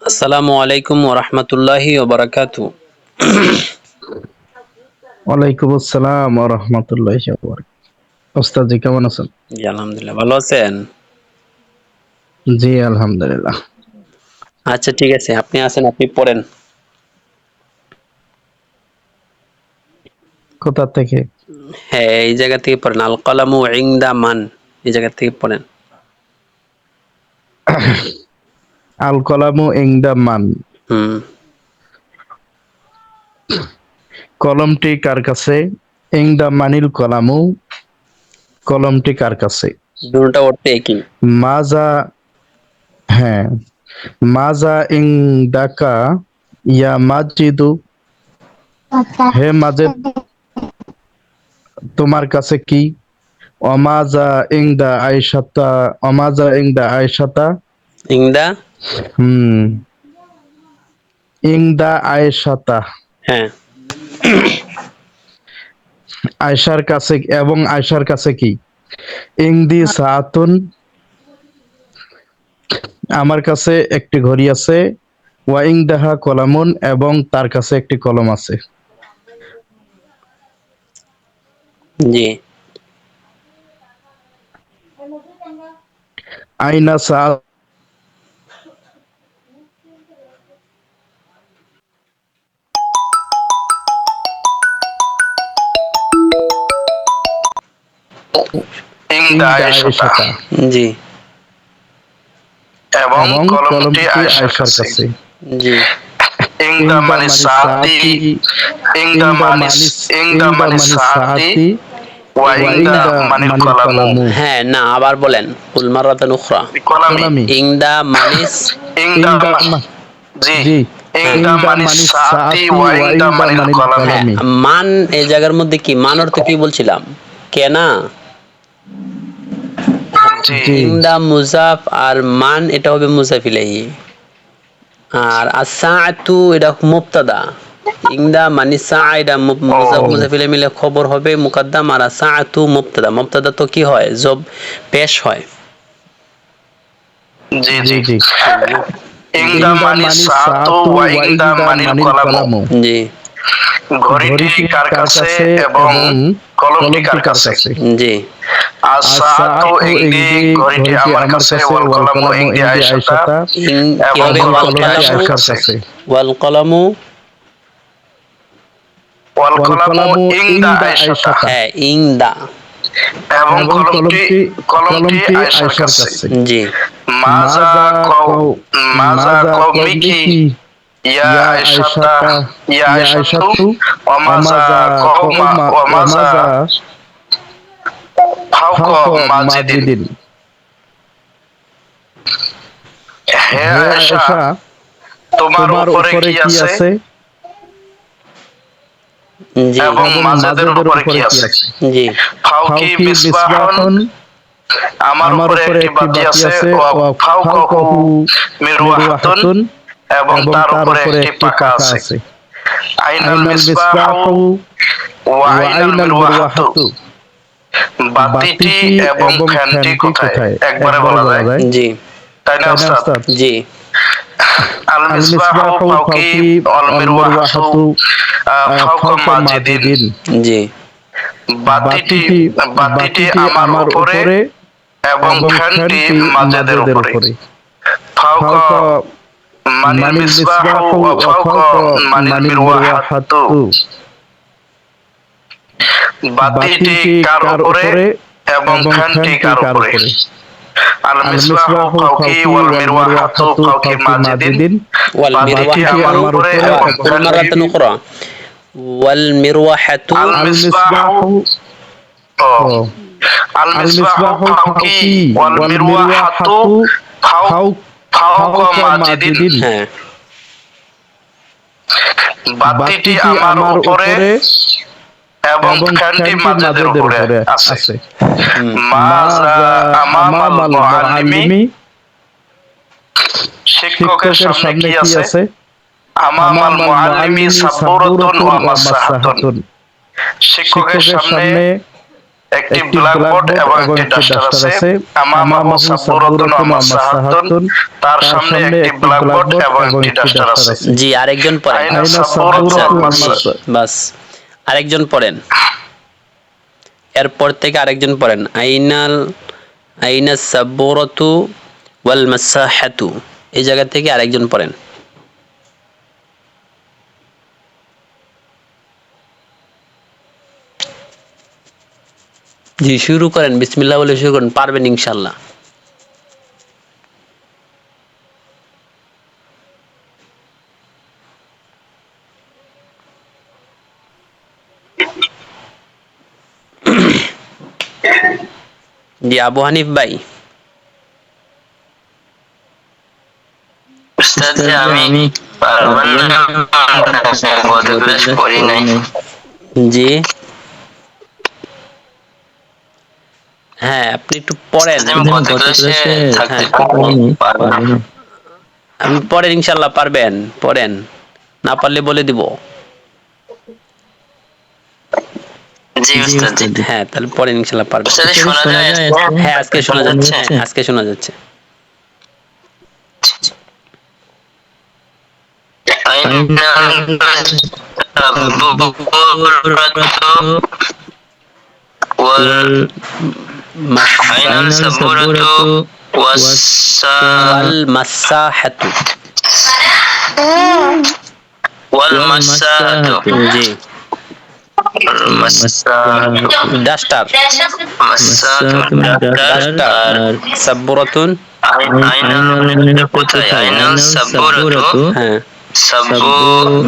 আসসালামু আলাইকুম ওয়া রাহমাতুল্লাহি ওয়া বারাকাতুহু। ওয়ালাইকুম আসসালাম ওয়া রাহমাতুল্লাহি ওয়া বারাকাতুহু। ওস্তাদ জি কেমন আছেন? জি, আলহামদুলিল্লাহ। ভালো আছেন? জি আলহামদুলিল্লাহ। আচ্ছা ঠিক আছে। আপনি আছেন, আপনি পড়েন। কোথা থেকে? হ্যাঁ, এই জায়গা থেকে পড়েন। আল কলামু ইনদা মান। এই জায়গা থেকে পড়েন। আল কলামু ইনদা মান। হুম। কলমটি কার কাছে? ইনদা মানিল কলামু। কলমটি কার কাছে? দুটোটা অর্থ একই। মাজা হ্যাঁ মাজা ইনদাকা ইয়া মাজিদু। হে মাজেদ, তোমার কাছে কি? অমাজা ইনদা আয়েশাতা। অমাজা ইনদা আয়েশাতা। ইনদা। হুম ইনদা আয়েশাতা। হ্যাঁ। আয়েশার কাছে এবং আয়েশার কাছে কি? ইংদি সাআতুন। আমার কাছে একটি ঘড়ি আছে। ওয়া ইনদাহা কলামুন, এবং তার কাছে একটি কলম আছে। জি। আইনা সাআত। ইনদা ইনদা আয়েশাতা। আয়েশাতা। জি। এবং এবং কলমটি কলমটি আয়েশার আয়েশার কাছে। কাছে। জি। ইনদা ইনদা মানে মানি সাতি। সাআতি। ইনদা ইনদা মানে মানি ইনদা ইনদা মানে মানি সাতি। সাআতি। ওয়া ওয়া ইনদা ইনদা মানিল মানিল কলামু। কলামু। হ্যাঁ, না আবার বলেন। কুল মারাতান উখরা। কলামি। কলামি। ইনদা মানিস। ইনদা ইনদা জি। জি ইনদা ইনদা মানিস মানি সাতি সাআতি ওয়া ওয়া ইনদা ইনদা মানিল মানিল কলামি। হ্যাঁ, কলামি। মান এই জায়গার মধ্যে কি মান অর্থ কি বলছিলাম? কেনা। জি ইনদা মুজাফ আর মান এটা হবে মুজাফ ইলাইহি। আর আস-সাআতু এটা মুবতাদা। ইনদা মানি সাআ এটা মুজাফ মুজাফ ইলাইহি মিলে খবর হবে মুকদ্দাম, আর আস-সাআতু মুবতাদা। মুবতাদা তো কি হয়? জব পেশ হয়। জি জি জি। জি ইনদা ইনদা মানি মানি সাতু সাআতু ওয়া ওয়া ইনদা ইনদা মানিল মানিল কলামু। কলামু। জি। ঘড়িটি ঘড়িটি কার কার কাছে কাছে এবং এবং কলমটি কলমটি কার কার কাছে? কাছে? জি। আসা আস-সাআতু তো ইনদি, ইংদি। ঘড়িটি ঘড়িটি আমার আমার কাছে, কাছে। ওয়াল ওয়াল কলামু কলামু ইনদি ইংদি আয়েশাতা। আয়েশাতা। কি এবং হবে? ওয়াল কলমটি কলামু। আয়েশার কাছে। ওয়াল কলামু। ওয়াল ওয়াল কলামু কলামু ইনদা ইংদা আয়েশাতা। আয়েশাতা। হ্যাঁ, ইনদা। এবং এবং কলমটি কলমটি কলমটি কলমটি আয়েশার আয়েশার কাছে। কাছে। জি। মাযা মাজা কও কও মাযা মাজা কওমিকি কওমিকি ইয়া ইয়া আয়েশাতা। আয়েশাতা। ইয়া ইয়া আয়েশাতু আয়েশাতু। ওয়া মাযা অমাজা কওমা কওমা ওয়া মাযা অমাজা ফাওকা ফাওক মাজিদিন। মাজিদিন। হে হে আয়েশা, আয়েশা, তোমার তোমার উপরে উপরে কি কি আছে? আছে? জি। এবং এবং মাযেদের মাজেদের উপরে কি উপরে কি আছে? আছে? জি। ফাওকি ফাওকি মিসবাহুন। মিসবাহুন। আমার আমার উপরে উপরে একটি একটি বাতি বাতি আছে। আছে। ওয়া ওয়া ফাওকাহু ফাওকাহু মিরওয়াহাতুন। মিরওয়াহাতুন। এবং এবং তার তার উপরে উপরে একটি একটি পাখা পাখা আছে। আছে। আইনাল আইনাল মিসবাহু মিসবাহু ওয়া ওয়া আইনাল আইনাল মিরওয়াহাতু। মিরওয়াহাতু। বাতিটি বাতিটি এবং এবং ফ্যানটি ফ্যানটি কোথায়? কোথায়? একবারে একবারে বলা বলা যায়। যায়। জি। তাই না তাই না ওস্তাদ? ওস্তাদ? জি। আল আল মিসবাহু মিসবাহু ফাওকি ফাওকি আল আল মিরওয়াহাতু মিরওয়াহাতু ফাওকা ফাওকা মাজিদিন। মাজিদিন। জি। বাতিটি বাতিটি বাতিটি বাতিটি আমার আমার উপরে উপরে এবং এবং ফ্যানটি ফ্যানটি মাজেদের মাজেদের উপরে। উপরে। ফাওকা ফাওকা মানিল মানিল মিসবাহু মিসবাহু ওয়া ওয়া ফাওকা ফাওকা মানিল মানিল মিরওয়াহাতু। মিরওয়াহাতু। বাতিটি বাতিটি কার কার উপরে উপরে এবং এবং ফ্যানটি ফ্যানটি কার কার উপরে? উপরে? আল আল মিসবাহু মিসবাহু ফাওকি ফাওকি ওয়াল ওয়াল মিরওয়াহাতু মিরওয়াহাতু ফাওকি ফাওকি মাজিদিন। মাজিদিন। ওয়াল বাতিটি মিরওয়াহাতু আমার উপরে উপরে এবং এবং কুল মারাতান ফ্যানটি। উখরা। ওয়াল মিরওয়াহাতু আল আল মিসবাহু। মিসবাহু ও ও আল আল মিসবাহু মিসবাহু ফাওকি ফাওকি ওয়াল ওয়াল মিরওয়াহাতু মিরওয়াহাতু ফাও ফাওকা ফাওকা মাজিদিন। মাজিদিন। হ্যাঁ। বাতিটি বাতিটি আমার আমার উপরে উপরে এবং এবং ফ্যানটি ফ্যানটি মাজেদের মাজেদের উপরে উপরে আছে। আছে। মাজা মাজা আমামাল আমামাল মুআল্লিমি। মুআল্লিমি। শিক্ষকের শিক্ষকের সামনে সামনে কি কি আছে? আছে? আমামাল আমামাল মুআল্লিমি মুআল্লিমি সাব্বুরাতুন সাব্বুরাতুন ওয়া ওয়া মাসসাহাতুন। মাসসাহাতুন। শিক্ষকের শিক্ষকের সামনে সামনে একটি ব্ল্যাকবোর্ড এবং একটি ডাস্টার আছে। আমামাহু সাব্বুরাতুন ওয়া মাসাহাতুন, তার সামনে একটি ব্ল্যাকবোর্ড এবং একটি ডাস্টার আছে। জি, আরেকজন পড়েন। আইনা সাব্বুরাতু ওয়াল মাসা, বাস, আরেকজন পড়েন। এরপর থেকে আরেকজন পড়েন। আইনা সাব্বুরাতু ওয়াল মাসাহাতু, এই জায়গা থেকে আরেকজন পড়েন। জি, শুরু করেন, বিসমিল্লাহ বলে শুরু করেন, পারবেন ইনশাআল্লাহ। জি, আবু হানিফ ভাই। উস্তাদ জি, আমি পারবেন না, গত ক্লাস পড়ি নাই। জি, হ্যাঁ, আপনি একটু পড়েন। আমি গত ক্লাসে থাকতে পারবো না। আপনি পড়েন, ইনশাআল্লাহ পারবেন, পড়েন, না পারলে বলে দিব। জি উস্তাদ জি। হ্যাঁ, তাহলে পড়েন, ইনশাআল্লাহ পারবেন। উস্তাদ শোনা যায়? হ্যাঁ, আজকে শোনা যাচ্ছে, আজকে শোনা যাচ্ছে। আইনা সাব্বুরাতু ওয়াল আইনা সাব্বুরাতু ওয়াল মাসাহাতু। ওয়াল মাসাহাতু। জি, ডাস্টার। ডাস্টার। সাব্বুরাতুন। আইনা কোথায়? আইনা সাব্বুরাতু। হ্যাঁ। সাব্বু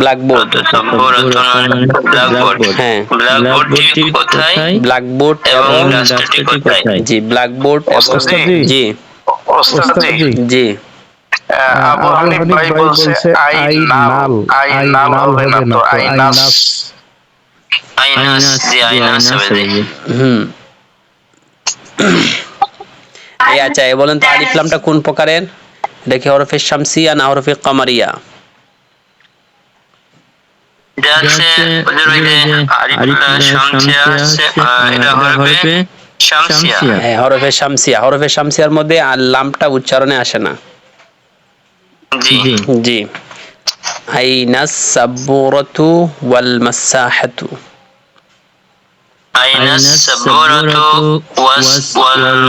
ব্ল্যাকবোর্ড। সাব্বুরাতুন ব্ল্যাকবোর্ড। হ্যাঁ। ব্ল্যাকবোর্ডটি কোথায়? ব্ল্যাকবোর্ড এবং এবং ডাস্টারটি কোথায়? জি, ব্ল্যাকবোর্ড এবং জি ওস্তাদ জি, জি আবু হানিফ ভাই বলছে আইনাল, আইনাল হবে না তো আইনাস। আইনাস, জি আইনাস হবে জি। হুম। এই আচ্ছা, এ বলেন তো আলিফ লামটা কোন প্রকারের? এটা কি হরফে শামসিয়া না হরফে কামারিয়া? যাচ্ছে ওদের ওই যে আলিফ শামসিয়া আছে, এটা হরফে শামসিয়া। হ্যাঁ, হরফে শামসিয়া। হরফে শামসিয়ার মধ্যে আর লামটা উচ্চারণে আসে না। জি জি, আইনাস সাব্বুরাতু ওয়াল মাসাহাতু। আইনাস সাব্বুরাতু ওয়াল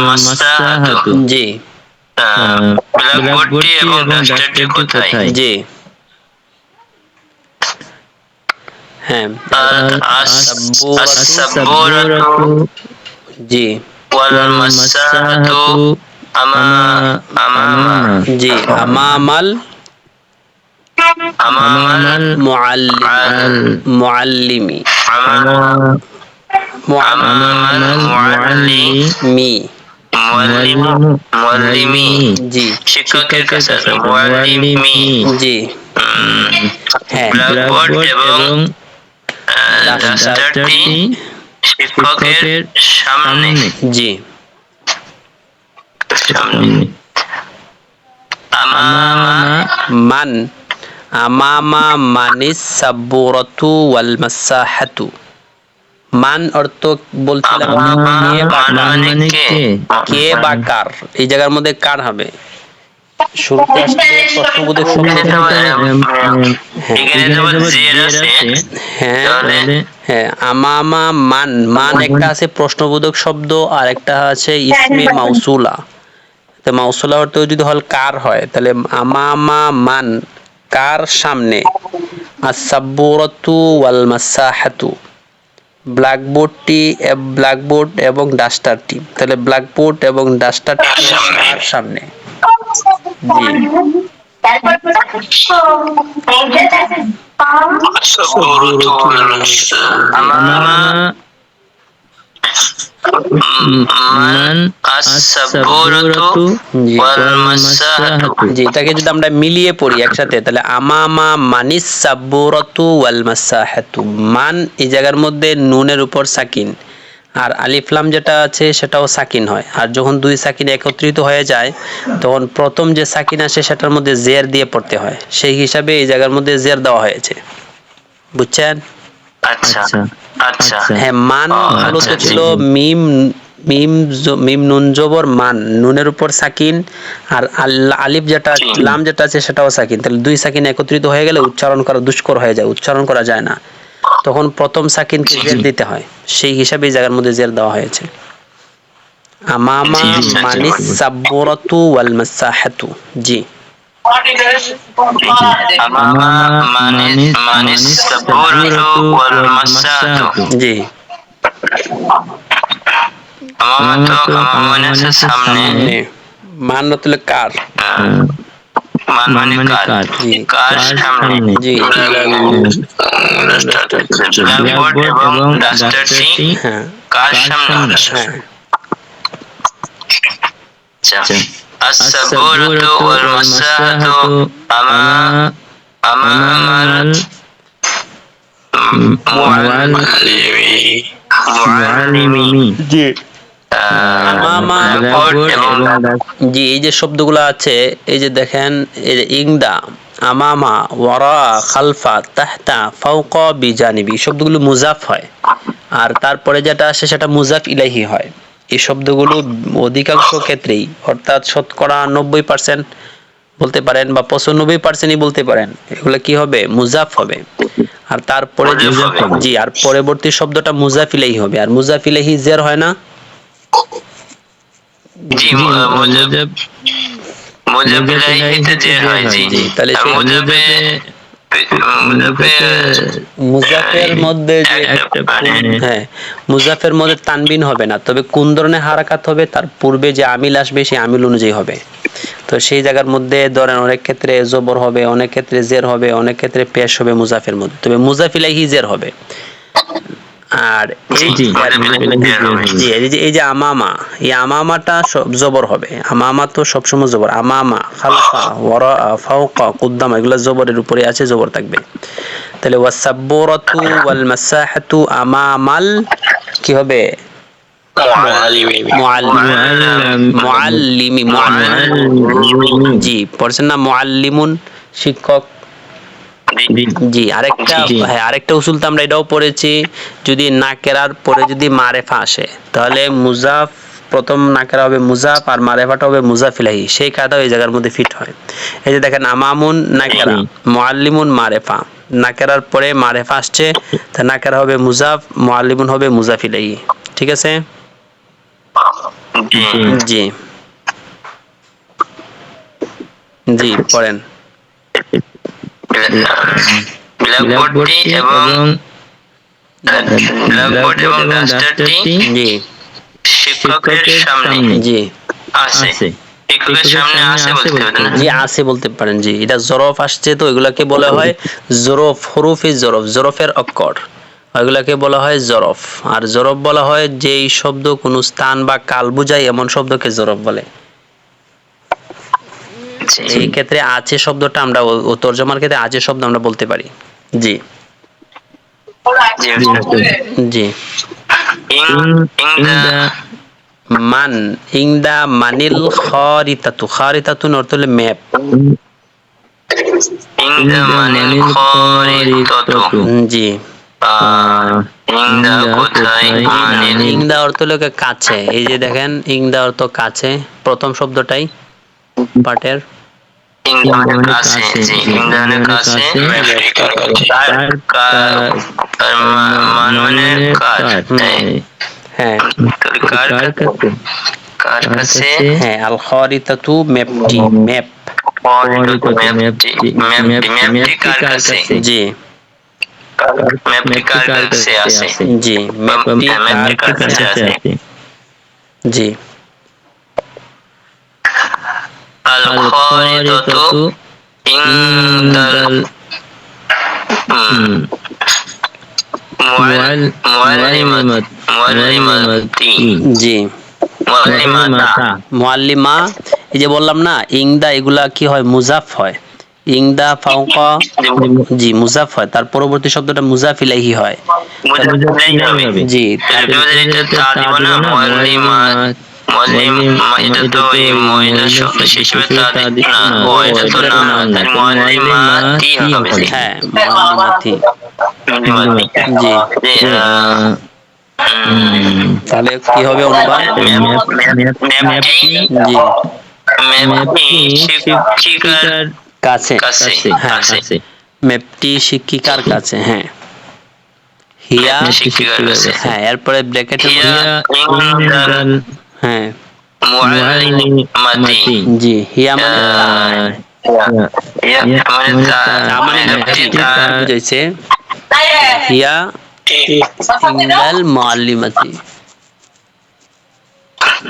মাসাহাতু। জি, ব্ল্যাকবোর্ডটি এবং ডাস্টারটি কোথায়? জি, হ্যাঁ, আর আস-সাব্বুরাতু জি ওয়াল মাসাহাতু আমামা। জি, আমামাল মুআল্লিমি। আমামাল মুআল্লিমি। জি, শিক্ষকের কাছে আছে মুআল্লিমি। জি, হ্যাঁ, ব্ল্যাকবোর্ড এবং ডাস্টারটি শিক্ষকের সামনে। জি, মান আমামা মানিস সাব্বুরাতু ওয়াল মাসাহাতু। মান অর্থ বলছিলাম কে বা কার। কে বা কার, এই জায়গার মধ্যে কার হবে? শুরুতে আসলে প্রশ্নবোধক শব্দ। হ্যাঁ হ্যাঁ, আমামা মান, মান একটা আছে প্রশ্নবোধক শব্দ, আর একটা আছে ইসমে মাউসুলা। তো মাউসুলা অর্থ যদি হল কার হয়, তাহলে আমামা মান, কার সামনে, আস-সাব্বুরাতু ওয়াল মাসাহাতু, ব্ল্যাকবোর্ড এবং ডাস্টারটি। তাহলে ব্ল্যাকবোর্ড এবং ডাস্টারটি কার সামনে? জি, জি, এটাকে যদি আমরা মিলিয়ে পড়ি একসাথে, তাহলে আমামা মানিস সাব্বুরাতু ওয়াল মাসাহাতু। মান এই জায়গার মধ্যে নুনের উপর সাকিন, আর আলিফ লাম যেটা আছে সেটাও সাকিন হয়। আর যখন দুই সাকিন একত্রিত হয়ে যায়, তখন প্রথম যে সাকিন আসে সেটার মধ্যে জের দিয়ে পড়তে হয়। সেই হিসাবে এই জায়গার মধ্যে জের দেওয়া হয়েছে, বুঝছেন? আচ্ছা। আচ্ছা হ্যাঁ মান মূলত আচ্ছা, ছিল মিম মিম নুন জবর মান, নুনের উপর সাকিন আর আলিফ যেটা লাম যেটা আছে সেটাও সাকিন, তাহলে দুই সাকিন একত্রিত হয়ে গেলে উচ্চারণ করা দুষ্কর হয়ে যায়, উচ্চারণ করা যায় না, তখন প্রথম সাকিনকে জের দিতে হয়, সেই হিসাবে এই জায়গার মধ্যে জের দেওয়া হয়েছে। আমামা মানিস সাব্বরাতু ওয়াল মাসাহাতু। জি আমামা মানিস সাবুরাতু ওয়াল মাসাহাতু। জি আমামা মানে হচ্ছে সামনে, মান হলো কার, মান মানে কার, জি কার সামনে, জি ব্ল্যাকবোর্ড এবং ডাস্টারটি হ্যাঁ কার সামনে। হ্যাঁ আচ্ছা as-saburatu wal masahatu amamal মুআল্লিমি। জি আমামা ব্ল্যাকবোর্ড এবং জি এই যে শব্দগুলো আছে, এই যে দেখেন, এই যে ইংদা, আমামা, ওয়ারা, খালফা, তাহতা, ফাওকা, বিজানিবি শব্দগুলো মুজাফ হয়, আর তারপরে যেটা আসে সেটা মুজাফ ইলাইহি হয়। এই শব্দগুলো অধিকাংশ ক্ষেত্রেই, অর্থাৎ শতকরা 90% বলতে পারেন বা 95%ই বলতে পারেন, এগুলো কি হবে, মুজাফ হবে। আর তারপরে জি আর পরবর্তী শব্দটা মুজাফ ইলাইহি হবে, আর মুজাফ ইলাইহি জের হয় না। জি মুজাফ ইলাইহিতে জের হয়। জি তাহলে সেই মুজাফের মধ্যে যে হ্যাঁ মুজাফের মধ্যে তানবিন হবে না, তবে কোন ধরনের হারাকাত হবে, তার পূর্বে যে আমিল আসবে সেই আমিল অনুযায়ী হবে। তো সেই জায়গার মধ্যে ধরেন অনেক ক্ষেত্রে জবর হবে, অনেক ক্ষেত্রে জের হবে, অনেক ক্ষেত্রে পেশ হবে মুজাফের মধ্যে, তবে মুজাফ ইলাইহি জের হবে। আর এই যে আমামা, এই আমামাটা জবর হবে, আমামা তো সবসময় জবর, আমামা, খালফা, ওয়ারা, ফাওকা, কুদ্দামা এগুলো জবরের উপরে আছে, জবর থাকবে। তাহলে ওয়াসাব্বুরাতু ওয়াল মাসাহাতু আমামাল কি হবে, মুআল্লিমি জি পড়ছেন না, মুআল্লিমুন শিক্ষক। জি আরেকটা উসুল তো আমরা এটাও পড়েছি, যদি নাকেরার পরে যদি মারেফা আসে তাহলে মুজাফ প্রথম নাকেরা হবে মুজাফ আর মারেফাটা হবে মুজাফ ইলাইহি, সেই কায়দা এই জায়গার মধ্যে ফিট হয়। এই যে দেখেন আমামুন নাকেরা, মুআল্লিমুন মারেফা, নাকেরার পরে মারেফা আসছে, তা নাকেরা হবে মুজাফ, মুআল্লিমুন হবে মুজাফ ইলাইহি। ঠিক আছে জি জি পড়েন। ব্ল্যাকবোর্ডটি এবং ডাস্টারটি জি শিক্ষকের সামনে জি আছে। শিক্ষকের সামনে আছে বলতে হবে না? জি আছে বলতে পারেন। জি এটা জরফ আসছে, তো এগুলাকে বলা হয় জরফ, হরুফে জরফ, জরফের অক্ষর, এগুলাকে বলা হয় জরফ। আর জরফ বলা হয় যেই শব্দ কোনো স্থান বা কাল বোঝায় এমন শব্দকে জরফ বলে। এই ক্ষেত্রে আছে শব্দটা আমরা তরজমার ক্ষেত্রে আছে শব্দ আমরা বলতে পারি। জি জি মান ইংদা মানিল খারিতাতু, খারিতাতুন অর্থ হলো ম্যাপ। ইংদা মানিল খারিতাতু। জি ইংদা কোথায়, মানিল ইংদা অর্থ হলো কাছে। এই যে দেখেন ইংদা অর্থ কাছে, প্রথম শব্দটাই পাটের ইংদা মানে কাছে। জি ইংদা মানে কাছে, মান মানে কার। হ্যাঁ কার কাছে, হ্যাঁ আল খারিতাতু ম্যাপটি, ম্যাপ ম্যাপটি কার কাছে। জি ম্যাপটি কার কাছে আছে। জি ম্যাপটি কার কাছে আছে। জি আল খারিতাতু ইনদাল মুআল্লিমাতি। জি মুআল্লিমা, এই যে বললাম না ইংদা, এগুলা কি হয় মুজাফ হয়, ইংদা ফাওকা জি মুজাফ হয়, তার পরবর্তী শব্দটা মুজাফ ইলাইহি হয়। জি মুআল্লিম এটা তো এই মহিলা শব্দ হিসেবে তা দিচ্ছ না, ও এটা তো নাম না, মুআল্লিমাতি হবে। হ্যাঁ, মুআল্লিমাতি। জি, তাহলে কি হবে অনুবাদ? জি, শিক্ষিকার কাছে। কাছে। হ্যাঁ, ম্যাপটি শিক্ষিকার কাছে। হ্যাঁ, হিয়া শিক্ষিকার কাছে। হ্যাঁ, এরপরে ব্র্যাকেটের মধ্যে হ্যাঁ, মুআল্লিমাতি। জি, হিয়া মানে তা মানে কি বুঝাইছে? হিয়া ইংদাল মুআল্লিমাতি,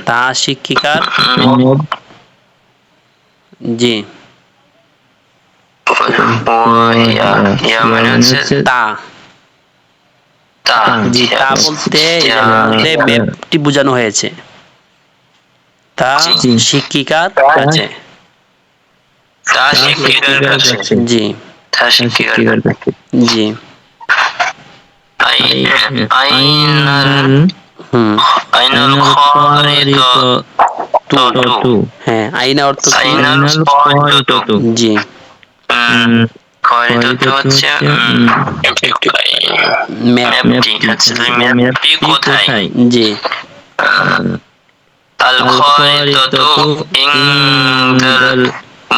তা শিক্ষিকার। জি, ইয়া মানে হচ্ছে তা। জি, তা বলতে ম্যাপটি বোঝানো হয়েছে, তা শিক্ষিকার কাছে। তা শিক্ষিকার কাছে। জি, তা শিক্ষিকার কাছে। জি, আইনাল হুম, আইনাল খারিতাতু। হ্যাঁ, আইনা অর্থ কি? আইনাল খারিতাতু। জি, খারিতাতু হচ্ছে ম্যাপটি। আচ্ছা, ম্যাপটি কোথায়? জি, আল খারিতাতু ইনদাল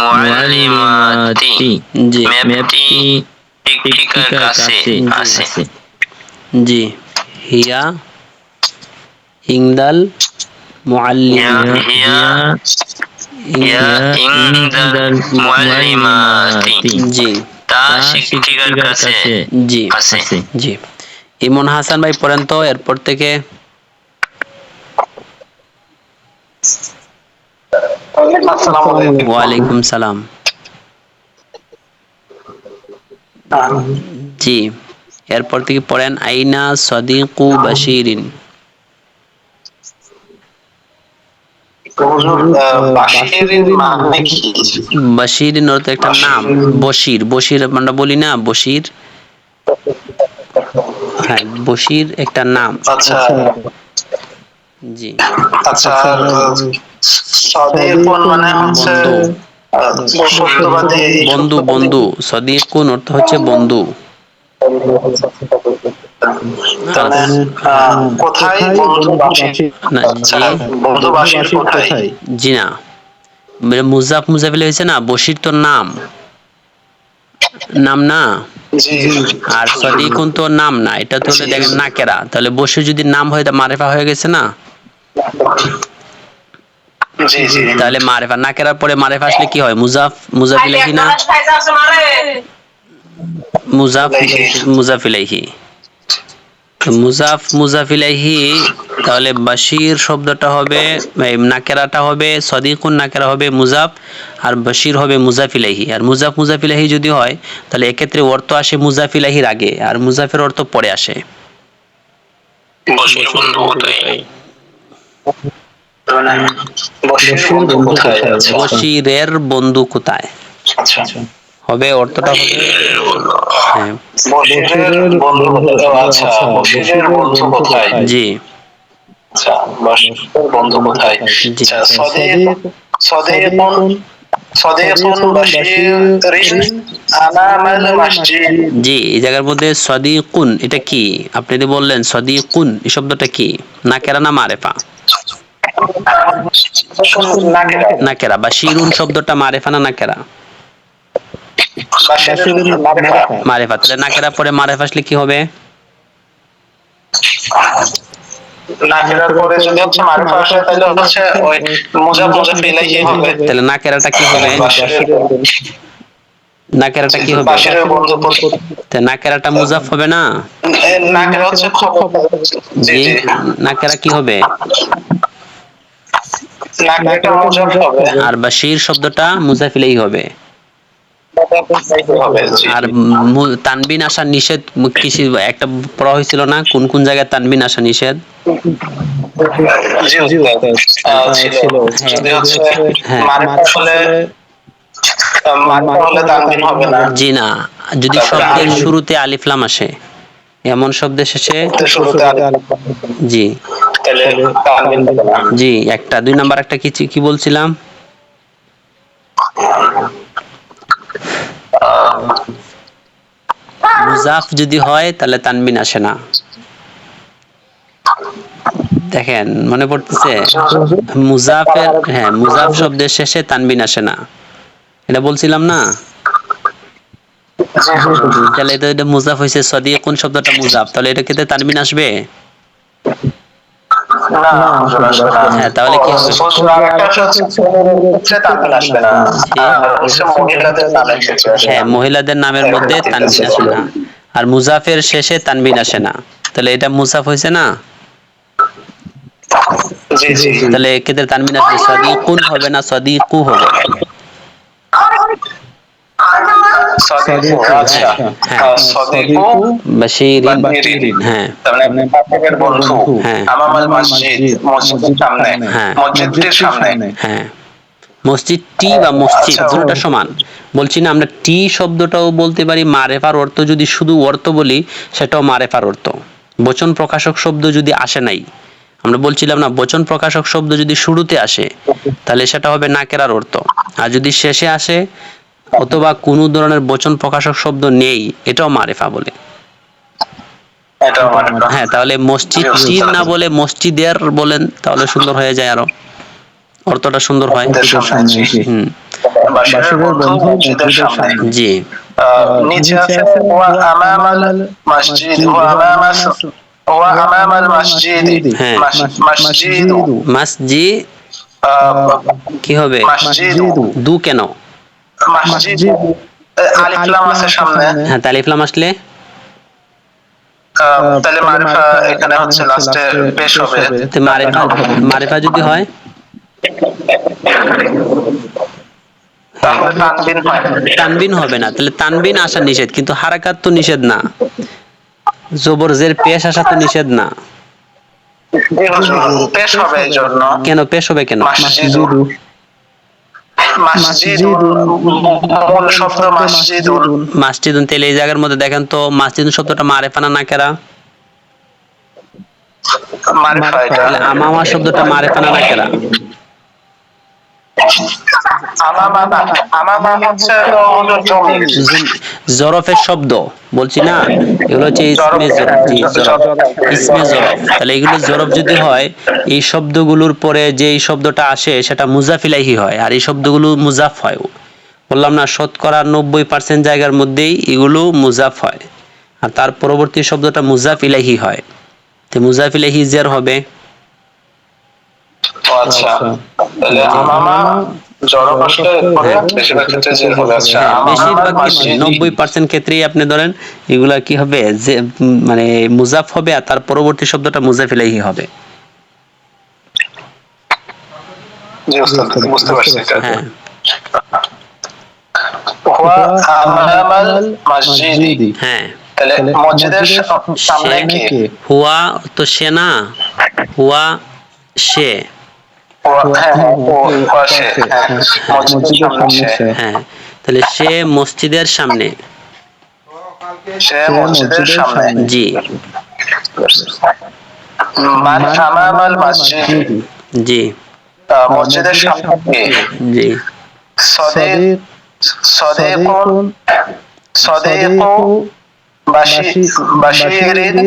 মুআল্লিমাতি। জি, ম্যাপটি শিক্ষিকার কাছে আছে। জি, হিয়া ইংদাল মুআল্লিমাতি। হিয়া ইনদাল মুআল্লিমাতি। জি, তা শিক্ষিকার কাছে জি, আছে। জি। ইমন হাসান ভাই পড়েন তো এরপর থেকে। ওয়ালাইকুম সালাম। জি, এরপর থেকে পড়েন আইনা সাদিকু বাশিরিন। বাশিরিন অর্থ একটা নাম, বশির। বশির আমরা বলি না, বশির। হ্যাঁ, বশির একটা নাম। আচ্ছা, জি, আচ্ছা, সাদিকুন মানে হচ্ছে সত্যবাদী। বন্ধু। বন্ধু, সাদিকুন অর্থ হচ্ছে বন্ধু। তাহলে কোথায় বন্ধু বাসির? না, আচ্ছা, জি, বন্ধু বাসির কোথায়? জি না, মুজাফ মুজাফিল হয়েছে না, বশির তো নাম, নাম না। জি, আর সাদিকুন তো নাম না, এটা তো দেখেন নাকেরা। তাহলে বশির যদি নাম হয় তা মারেফা হয়ে গেছে না। জি, জি, তাহলে মারেফা, নাকেরার পরে মারেফা আসলে কি হয়? মুজাফ মুজাফিলাহি না, মুজাফ মুজাফিলাহি। মুজাফ মুজাফিলাহি। তাহলে বাশির শব্দটা হবে, নাকেরাটা হবে সাদিকুন, নাকেরা হবে মুজাফ, আর বাশির হবে মুজাফিলাহি। আর মুজাফ মুজাফিলাহি যদি হয় তাহলে এক্ষেত্রে অর্থ আসে মুজাফিলাহির আগে, আর মুজাফের অর্থ পরে আসে। বশির বন্ধু কোথায়? বশির বন্ধু কোথায়? আচ্ছা, বশিরের বন্ধু কোথায় আচ্ছা, হবে, অর্থটা হবে হ্যাঁ, বশিরের বন্ধু কোথায়? আচ্ছা, বশিরের বন্ধু কোথায়? জি, আচ্ছা, বশিরের বন্ধু কোথায়? জি, আচ্ছা, সাদিকুন বাশিরিন আমামাল মসজিদ। জি। এই জায়গার মধ্যে সাদিকুন এটা কি? আপনি যে বললেন সাদিকুন, এই শব্দটা কি? নাকেরা না মারেফা? নাকেরা। বাশিরুন শব্দটা মারেফা না নাকেরা? মারেফা। তাহলে নাকেরা পরে মারেফা আসলে কি হবে? নাকিরার পরে যদি হচ্ছে মারিফা আসে তাহলে হচ্ছে ওই মুজাফ মুজাফ ইলাইহি হবে। তাহলে নাকেরাটা কি হবে? নাকেরাটা কি হবে? বাশিরের বন্ধু। তাহলে নাকেরাটা মুজাফ হবে না? নাকিরা হচ্ছে খবর। জি, জি, জি, নাকেরা কি হবে? নাকিরাটা মুজাফ হবে। আর বাশির শব্দটা মুজাফিলাই হবে। হবে, জি। আর তানবিন আসা নিষেধ কিসে একটা পড়া হয়েছিল না? কোন কোন জায়গায় তানবিন আসা নিষেধ? জি, ছিল। যদি হচ্ছে হ্যাঁ, মারিফা হলে তানবিন হবে না। জি না, যদি শব্দের শুরুতে আলিফ লাম আসে, এমন শব্দের শেষে শুরুতে জি জি একটা। 2 নাম্বার একটা কি বলছিলাম? মুজাফ যদি হয় তাহলে তানবিন আসে না। দেখেন মনে পড়তেছে? মুজাফের, হ্যাঁ মুজাফ শব্দের শেষে তানবিন আসে না, এটা বলছিলাম না? তাহলে এটা মুজাফ হয়েছে, সদিকুন শব্দটা মুজাফ, তাহলে এটা ক্ষেত্রে তানবিন আসবে? হ্যাঁ তাহলে কি হবে? হ্যাঁ মহিলাদের নামের মধ্যে তানবিন আসে না, আর মুজাফের শেষে তানবিন আসে না, তাহলে এটা মুজাফ হয়েছে না? তাহলে এক্ষেত্রে তানবিন আসবে, সদিকুন হবে না সদিকু হবে। হ্যাঁ বাশিরিন, হ্যাঁ হ্যাঁ হ্যাঁ হ্যাঁ মসজিদটি বা মসজিদ দুটোটা সমান। বলছি না আমরা টি শব্দটাও বলতে পারি মারেফার অর্থ, যদি শুধু অর্থ বলি সেটাও মারেফার অর্থ। বচন প্রকাশক শব্দ যদি আসে নাই, আমরা বলছিলাম না বচন প্রকাশক শব্দ যদি শুরুতে আসে তাহলে সেটা হবে নাকেরার অর্থ, আর যদি শেষে আসে অথবা কোনো ধরনের বচন প্রকাশক শব্দ নেই এটাও মারেফা বলে। হ্যাঁ তাহলে মসজিদটির না বলে মসজিদের বলেন, তাহলে সুন্দর হয়ে যায়, আরো অর্থটা সুন্দর হয়। জি নিচে আছে ওয়া আমামাল মসজিদ, ওয়া আমামাস ওয়া আমামাল মসজিদ, হ্যাঁ মসজিদ মসজিদ কি হবে? দু কেন? মসজিদ আলিফ লাম আছে সামনে। হ্যাঁ তাহলে আলিফ লাম আসলে তাহলে মারিফা এখানে হচ্ছে লাস্টে পেশ হবে। মারিফা, মারিফা যদি হয় তাহলে তানবিন হয়। তানবিন হবে না, তাহলে তানবিন আসা নিষেধ, কিন্তু হারাকাত তো নিষেধ না, জবর জের পেশ আসা তো নিষেধ না। পেশ হবে এই জন্য। কেন পেশ হবে কেন? মাসজিদুন, তাহলে এই জায়গার মধ্যে দেখেন তো মাসজিদুন শব্দটা মারেফা না নাকেরা? তাহলে আমামা শব্দটা মারেফা না নাকেরা? জরফের শব্দ বলছি না, এগুলো হচ্ছে ইসমে জরফ। জি জরফ, ইসমে জরফ। তাহলে এগুলো জরফ যদি হয়, এই শব্দগুলোর পরে যে এই শব্দটা আসে সেটা মুজাফ ইলাইহি হয়, আর এই শব্দগুলো মুজাফ হয়। বললাম না শতকরা 90% জায়গার মধ্যেই এগুলো মুজাফ হয়, আর তার পরবর্তী শব্দটা মুজাফ ইলাইহি হয়। তো মুজাফ ইলাইহি জের হবে। আচ্ছা তাহলে আমামা জরফ আসলে পরে বেশিরভাগ ক্ষেত্রে জের হবে। আচ্ছা বেশিরভাগ ক্ষেত্রে 90% ক্ষেত্রেই আপনি ধরেন এগুলা কি হবে, যে মানে মুজাফ হবে, আর তার পরবর্তী শব্দটা মুজাফ ইলাইহি হবে। জি ওস্তাদ বুঝতে পারছি এটা। হ্যাঁ ওয়া আমামাল মসজিদ, হ্যাঁ তাহলে মসজিদের সামনে কি? হুয়া তো সে না, হুয়া সে। হ্যাঁ তাহলে সে মসজিদের সামনে। সে মসজিদের সামনে। জি মান আমামাল মসজিদ, জি মসজিদের সামনে। জি সদিক, সদিকুন, সদিকু বাশিরিন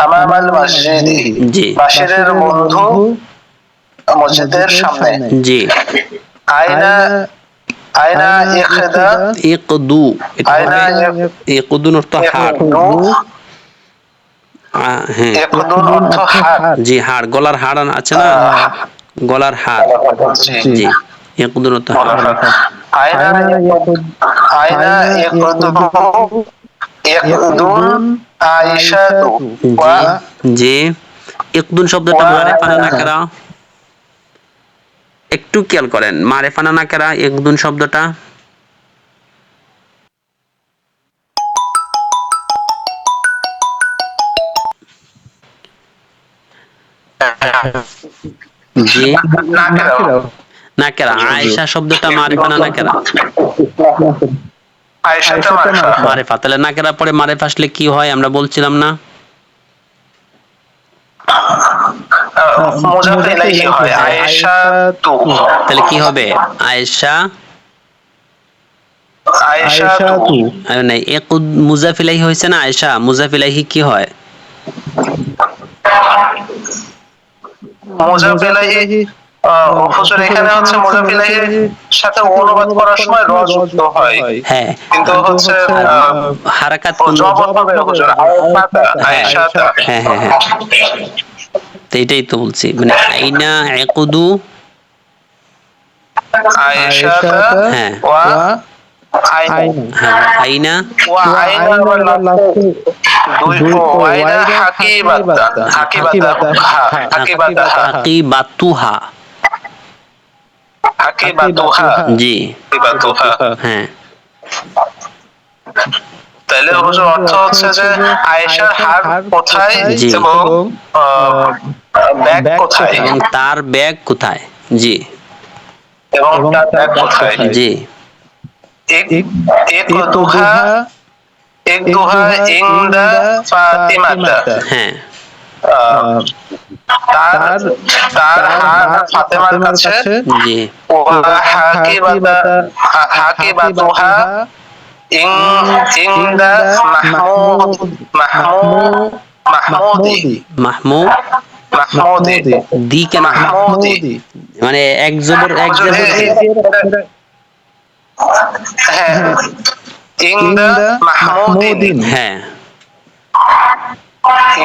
আমামাল মসজিদ, জি বাশিরের বন্ধু মসজিদের সামনে। জি আয়না, আয়না ইখদা, ইকদু, এটা হবে ইকদুন অর্থ হাড়। হ্যাঁ ইকদুন অর্থ হাড়। জি হাড়, গলার হাড় আছে না, গলার হাড়। জি ইকদুন অর্থ হাড়। আয়না, আয়না ইকদুন আয়েশাতু। জি ইকদুন শব্দটা মারিফা না নাকেরা? একটু খেয়াল করেন, মারিফা না নাকেরা ইকদুন শব্দটা? জি নাকেরা। আয়েশা শব্দটা মারিফা না নাকেরা? আয়েশাটা মারিফা। তাহলে নাকেরা পরে মারিফা আসলে কি হয় আমরা বলছিলাম না? মুজাফ ইলাইহি হয়, আয়েশা তু। তাহলে কি হবে? আয়েশা আয়েশা তু। নাই, মুজাফ ইলাইহি হয়েছে না, আয়েশা মুজাফ ইলাইহি কি হয়? মুজাফ ইলাইহি হুজুর এখানে হচ্ছে মুজাফ ইলাইহির সাথে অনুবাদ করার সময় র যুক্ত হয়, হ্যাঁ, কিন্তু হচ্ছে হারাকাত জবর হবে হুজুর, আয়েশাতা। হ্যাঁ হ্যাঁ হ্যাঁ, তো এটাই তো বলছি, মানে আইনা ইয়াকুদু, আয়েশাতা হ্যাঁ ওয়া আইনা। হ্যাঁ, আইনা ওয়া আইনা আবার লাস্টে দুই ওয়াইনা হাকিবাতা, হাকিবাতাহা, হাকিবাতুহা, হাকিবাতুহা, জি হাকিবাতুহা। হ্যাঁ, তাহলে হুজুর অর্থ হচ্ছে যে আয়েশার হার কোথায় জি। এবং ব্যাগ কোথায়, এবং তার ব্যাগ কোথায়, জি এবং তার ব্যাগ কোথায়। জি এক দুহা, এক দুহা ইনদা ফাতিমাতা, হ্যাঁ, তার তার হার ফাতেমার কাছে। জি ওয়া হাকিবাতুহা ইনদা মাহমুদি, মাহমুদি, দি কেন? মাহমুদি, মানে এক জবর হ্যাঁ, ইনদা মাহমুদিন, হ্যাঁ,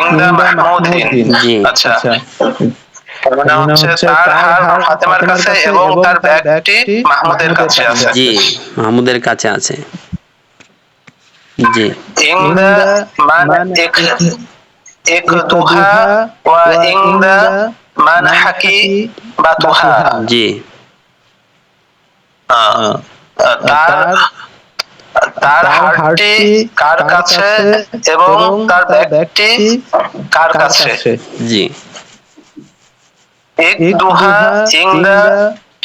ইনদা মাহমুদিন। জি আচ্ছা, মানে হচ্ছে তার হার ফাতেমার কাছে এবং তার ব্যাগটি মাহমুদের কাছে আছে। জি মাহমুদের কাছে আছে, জি ইনদা মানে এক দুহা ওয়া ইনদা মান হাকিবাতুহা, জি তার তার হারটি কার কাছে এবং তার ব্যাগটি কার কাছে। জি এক দুহা ইনদা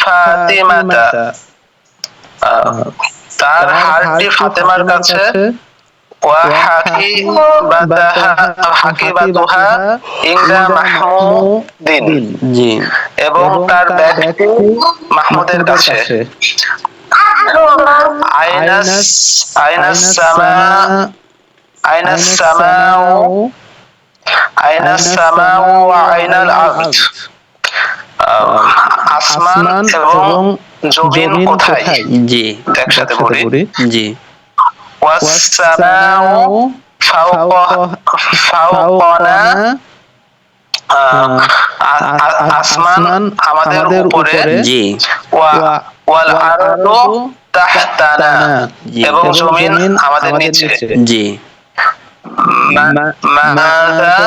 ফাতিমাতা, তার হারটি ফাতেমার কাছে। ওয়া হাকিবাতুহা ইনদা মাহমুদিন, জি এবং তার ব্যাগটি মাহমুদের কাছে। আইনাস আইনাস সামা, আইনাস সামাউ, আইনাস সামাউ ওয়া আইনাল আরদ, আসমান এবং জমিন কোথায়। জি একসাথে বলি, জি ওয়াস সামাউ ফাওকানা, আসমান আমাদের উপরে। জি ওয়াল আরদু তাহতানা, এবং জমিন আমাদের নিচে। জি মাযা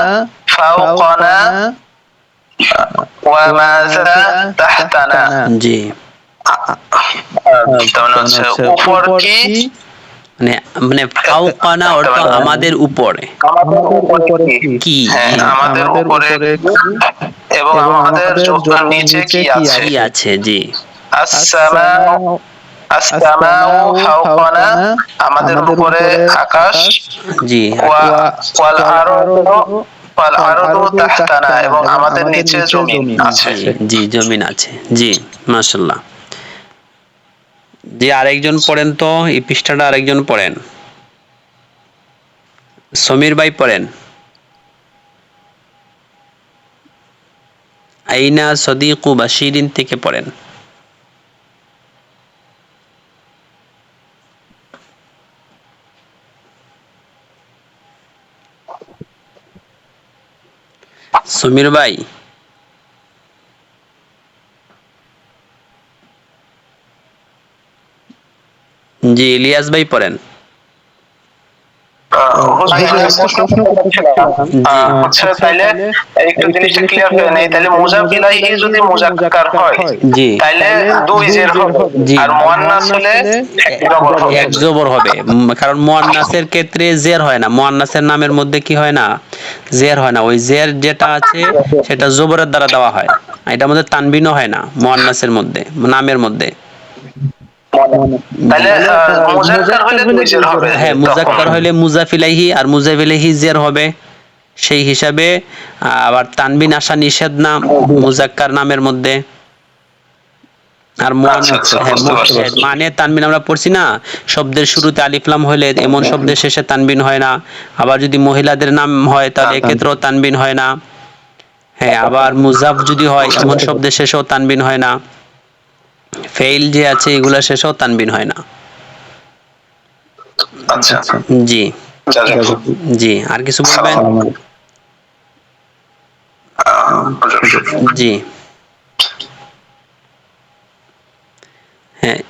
ফাওকানা ওয়া মাযা তাহতানা, জি তার হচ্ছে উপর কি, মানে মানে ফাওকানা অর্থ আমাদের উপরে, আমাদের উপরে কি, হ্যাঁ, আমাদের উপরে এবং আমাদের নিচে কি আছে। কি আছে, জি আসসামাউ, আসসামাউ ফাওকানা, আমাদের উপরে আকাশ। জি ওয়াল আরদু তাহতানা, এবং আমাদের নিচে জমিন আছে। জি জমিন আছে, জি মাশাআল্লাহ। জি আরেকজন পড়েন তো, এই পৃষ্ঠাটা আরেকজন পড়েন, সমীর ভাই পড়েন। আইনা সদিকু বাশিরিন থেকে পড়েন। সমীর ভাই, জি ইলিয়াস ভাই পড়েন। হচ্ছে তাইলে একটু জিনিসটা ক্লিয়ার হয়ে নেই, তাহলে মুজাফ ইলাইহি যদি মুজাক্কার হয় জি তাইলে দুই জের হবে, জি আর মুয়ান্নাস হলে এক জবর হবে। এক জবর হবে, কারণ মুয়ান্নাসের ক্ষেত্রে জের হয় না, মুয়ান্নাসের নামের মধ্যে কি হয় না, জের হয় না, ওই জের যেটা আছে সেটা জবরের দ্বারা দেওয়া হয়, এটার মধ্যে তানবিনও হয় না মুয়ান্নাসের মধ্যে, নামের মধ্যে। তাহলে মুজাক্কার হলে দুই জের হবে। হ্যাঁ মুজাক্কার হলে মুজাফ ইলাইহি, আর মুজাফ ইলাইহি জের হবে, সেই হিসাবে আবার তানবিন আসা নিষেধ না মুজাক্কার নামের মধ্যে। আর মানে তানবিন আমরা পড়ছি না, শব্দের শুরুতে আলিফ লাম হলে এমন শব্দের শেষে তানবিন হয় না। আবার যদি মহিলাদের নাম হয় তাহলে এক্ষেত্রেও তানবিন হয় না। হ্যাঁ, আবার মুজাফ যদি হয় এমন শব্দের শেষেও তানবিন হয় না। ফেইল যে আছে এগুলা শেষেও তানবিন হয় না। আচ্ছা জি জি, আর কিছু বলবেন? জি হ্যাঁ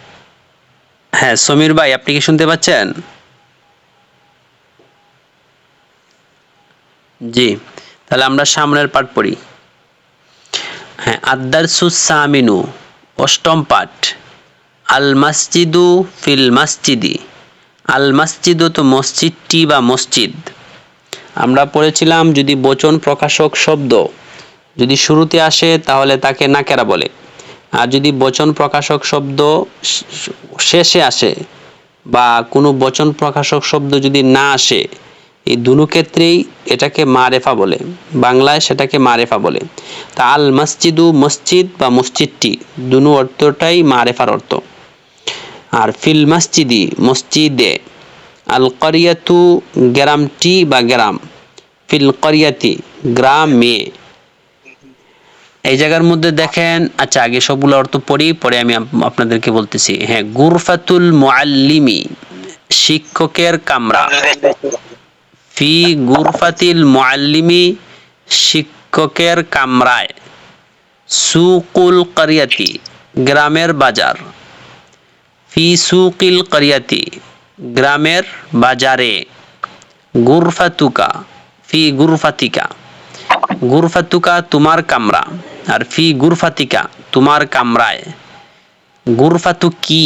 হ্যাঁ, সমীর ভাই আপনি কি শুনতে পাচ্ছেন? জি, তাহলে আমরা সামনের পাঠ পড়ি। হ্যাঁ, আদ-দারসুস সামিনু, অষ্টম পাঠ। আল মাসজিদু ফিল মাসজিদি। আল মাসজিদু তো মসজিদটি বা মসজিদ। আমরা পড়েছিলাম যদি বচন প্রকাশক শব্দ যদি শুরুতে আসে তাহলে তাকে নাকেরা বলে, আর যদি বচন প্রকাশক শব্দ শেষে আসে বা কোনো বচন প্রকাশক শব্দ যদি না আসে, এই দুটো ক্ষেত্রেই এটাকে মারেফা বলে, বাংলায় সেটাকে মারেফা বলে। তা আল মসজিদু মসজিদ বা মসজিদটি দুটো অর্থটাই মারেফার অর্থ। আর ফিল মসজিদি মসজিদে, আল করিয়াতু গ্রামটি বা গ্রাম, ফিল করিয়াতি গ্রামে। এই জায়গার মধ্যে দেখেন, আচ্ছা আগে সবগুলো অর্থ পড়ি, পরে আমি আপনাদেরকে বলতেছি। হ্যাঁ, গুরফাতুল মুআল্লিমি, শিক্ষকের কামরা। ফি গুরফাতিল মুআল্লিমি, শিক্ষকের কামরায়। সুকুল করিয়াতি, গ্রামের বাজার। ফি সুকিল করিয়াতি, গ্রামের বাজারে। গুরফাতুকা ফি গুরফাতিকা, গুরফাতুকা তোমার কামরা, আর ফি গুরফাতিকা তোমার কামরায়। গুরফাতু কি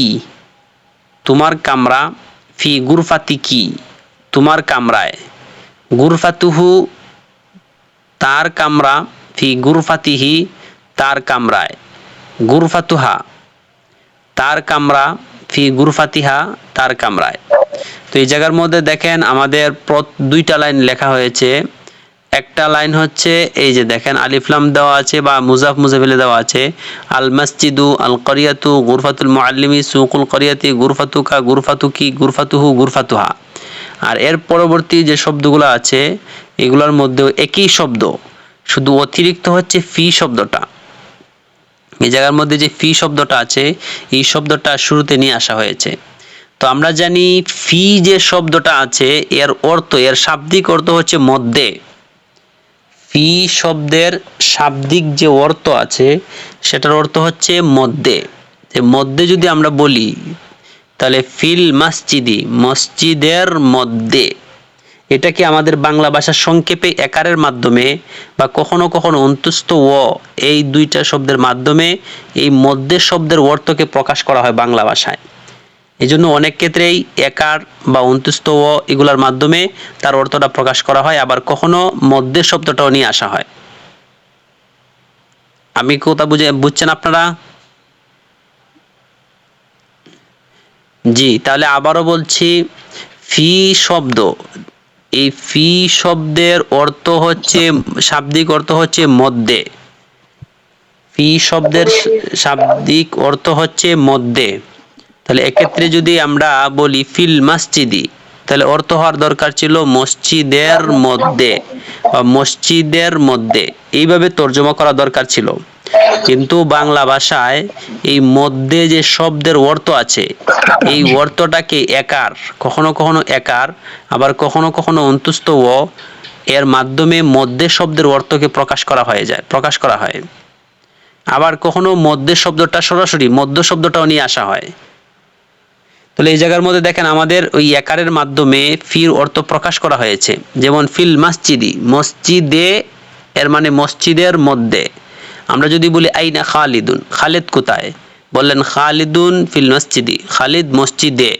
তোমার কামরা, ফি গুরফাতিকি তোমার কামরায়। গুরফাতুহু তার কামরা, ফি গুরফাতিহি তার কামরায়। গুরফাতুহা তার কামরা, ফি গুরফাতিহা তার কামরায়। তো এই জায়গার মধ্যে দেখেন আমাদের দুইটা লাইন লেখা হয়েছে। একটা লাইন হচ্ছে এই যে দেখেন আলিফ লাম দেওয়া আছে বা মুজাফ মুজাফিলে দেওয়া আছে, আল মসজিদু আল করিয়াতু গুরফাতুল মুআল্লিমি সুকুল করিয়াতি গুরফাতুকা গুরফাতুকি গুরফাতুহু গুরফাতুহা। আর এর পরবর্তী যে শব্দগুলো আছে এগুলোর মধ্যেও একই শব্দ, শুধু অতিরিক্ত হচ্ছে ফি শব্দটা। এই জায়গার মধ্যে যে ফি শব্দটা আছে এই শব্দটা শুরুতে নিয়ে আসা হয়েছে। তো আমরা জানি ফি যে শব্দটা আছে এর অর্থ, এর শাব্দিক অর্থ হচ্ছে মধ্যে। ফি শব্দের শাব্দিক যে অর্থ আছে সেটার অর্থ হচ্ছে মধ্যে। মধ্যে যদি আমরা বলি তাহলে ফিল মসজিদি, মসজিদের মধ্যে। এটাকে আমাদের বাংলা ভাষার সংক্ষেপে একারের মাধ্যমে বা কখনো কখনো অন্তুস্থ ও, এই দুইটা শব্দের মাধ্যমে এই মধ্যে শব্দের অর্থকে প্রকাশ করা হয় বাংলা ভাষায়। এই জন্য অনেক ক্ষেত্রেই একার বা অন্তুস্থ ও এগুলোর মাধ্যমে তার অর্থটা প্রকাশ করা হয়, আবার কখনো মধ্যে শব্দটাও নিয়ে আসা হয়। আমি কথা বুঝছেন আপনারা? জি, তাহলে আবারও বলছি, ফি শব্দ, এই ফি শব্দের অর্থ হচ্ছে, শাব্দিক অর্থ হচ্ছে মধ্যে। ফি শব্দের শাব্দিক অর্থ হচ্ছে মধ্যে। তাহলে এক্ষেত্রে যদি আমরা বলি ফিল মসজিদি, তাহলে অর্থ হওয়ার দরকার ছিল মসজিদের মধ্যে বা মসজিদের মধ্যে, এইভাবে তর্জমা করা দরকার ছিল। কিন্তু বাংলা ভাষায় এই মধ্যে যে শব্দের অর্থ আছে এই অর্থটাকে একার, কখনো কখনো একার আবার কখনো কখনো অন্তুস্থ ও, এর মাধ্যমে মধ্যে শব্দের অর্থকে প্রকাশ করা হয়। আবার কখনো মধ্যে শব্দটা সরাসরি মধ্য শব্দটাও নিয়ে আসা হয়। তাহলে এই জায়গার মধ্যে দেখেন আমাদের ওই একারের মাধ্যমে ফির অর্থ প্রকাশ করা হয়েছে। যেমন ফিল মসজিদি, মসজিদে এর মানে মসজিদের মধ্যে। আমরা যদি বলি আইনা খালিদুন, খালিদ কোথায়, বললেন খালিদুন ফিল মসজিদি, খালিদ মসজিদে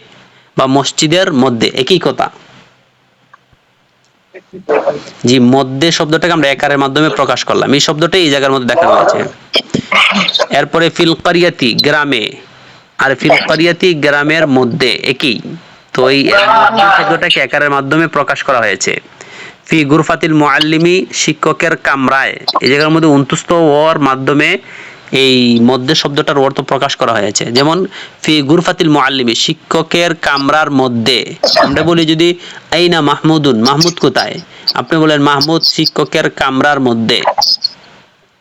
বা মসজিদের মধ্যে, একই কথা। জি, মধ্যে শব্দটাকে আমরা একারের মাধ্যমে প্রকাশ করলাম, এই শব্দটাই এই জায়গার মধ্যে দেখানো হয়েছে। এরপরে ফিল কারিয়াতি, গ্রামে, আর ফিল কারিয়াতি গ্রামের মধ্যে, একই। তো এই শব্দটাকে একারের মাধ্যমে প্রকাশ করা হয়েছে। ফি গুরফাতিল মুআল্লিমি, শিক্ষকের কামরায়, এই জায়গার মধ্যে অন্তুস্থ ওর মাধ্যমে এই মধ্যে শব্দটার অর্থ প্রকাশ করা হয়েছে। যেমন ফি গুরফাতিল মুআল্লিমি, শিক্ষকের কামরার মধ্যে। আমরা বলি যদি আইনা মাহমুদুন, মাহমুদ কোথায়, আপনি বলেন মাহমুদ শিক্ষকের কামরার মধ্যে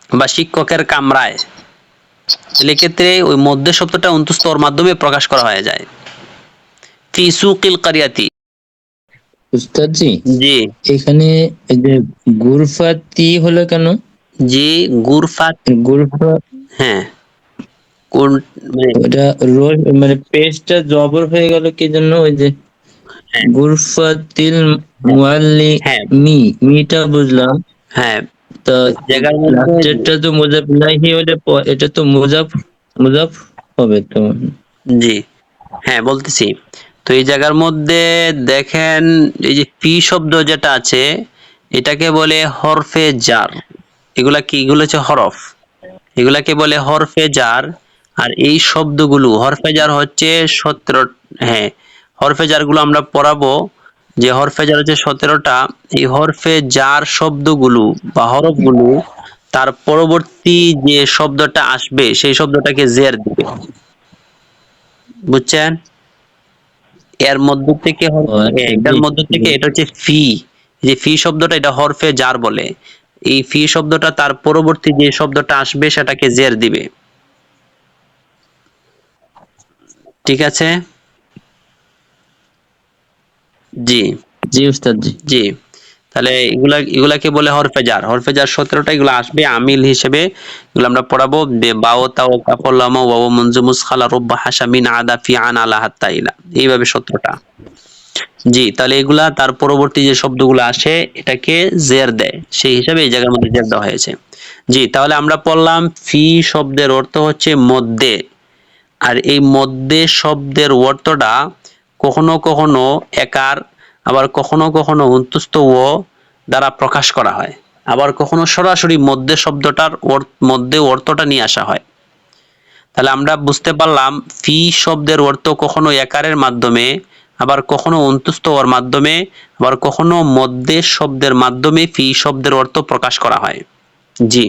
বা শিক্ষকের কামরায়, তাহলে ক্ষেত্রে ওই মধ্যে শব্দটা অন্তুস্থ ওর মাধ্যমে প্রকাশ করা হয়ে যায়। ফি সুকিল কারিয়াতি। উস্তাদ জি, জি এখানে এই যে গুরফাতি হলো কেন? জি গুরফাত, গুরফা, হ্যাঁ কোন মানে ওটা রোল মানে পেজটা জবর হয়ে গেল কি জন্য? ওই যে হ্যাঁ গুরফাতিল হ্যাঁ হ্যাঁ মুআল্লিমি, মিটা বুঝলাম, হ্যাঁ তা জায়গার মধ্যে লাস্টেরটা তো মুজাফ ইলাইহি হলে এটা তো মুজাফ মুজাফ হবে তো। জি হ্যাঁ বলতেছি। তো এই জায়গার মধ্যে দেখেন এই যে পি শব্দ যেটা আছে এটাকে বলে হরফে জার। এগুলা কি, এগুলো হচ্ছে হরফ, এগুলাকে বলে হরফে জার। আর এই শব্দগুলো হরফে জার হচ্ছে 17, হ্যাঁ হরফে জার গুলো আমরা পড়াবো, যে হরফে জার হচ্ছে 17টা। এই হরফে জার শব্দগুলো বা হরফগুলো তার পরবর্তী যে শব্দটা আসবে সেই শব্দটাকে জের দিবে, বুঝছেন? এর মধ্য থেকে ও আচ্ছা, এটার মধ্য থেকে এটা হচ্ছে ফি, যে ফি শব্দটা এটা হরফে জার বলে। এই ফি শব্দটা তার পরবর্তী যে শব্দটা আসবে সেটাকে জের দিবে, ঠিক আছে? জি জি উস্তাদ জি। জি তাহলে এগুলাকে বলে হরফে জার। হরফে জার 17টা, এগুলো আসবে আমিল হিসেবে, এগুলো আমরা পড়াবো। বাও তাও কাফল লাম ওয়াও মুনজুমুস খালা রব্বা হাসা মিন আদা ফি আন আলা হাত্তা ইলা, এইভাবে 17টা। জি তাহলে এগুলা তার পরবর্তী যে শব্দগুলো আসে এটাকে জের দেয়, সেই হিসাবে এই জায়গার মধ্যে জের দেওয়া হয়েছে। জি তাহলে আমরা পড়লাম ফি শব্দের অর্থ হচ্ছে মধ্যে। আর এই মধ্যে শব্দের অর্থটা কখনো কখনো একার, আবার কখনো কখনো অন্তুস্থ ও দ্বারা প্রকাশ করা হয়, আবার কখনো সরাসরি মধ্যে শব্দটার মধ্যে অর্থটা নিয়ে আসা হয়। তাহলে আমরা বুঝতে পারলাম ফি শব্দের অর্থ কখনো একারের মাধ্যমে, আবার কখনো অন্তুস্থ ওর মাধ্যমে, আবার কখনো মধ্যে শব্দের মাধ্যমে ফি শব্দের অর্থ প্রকাশ করা হয়। জি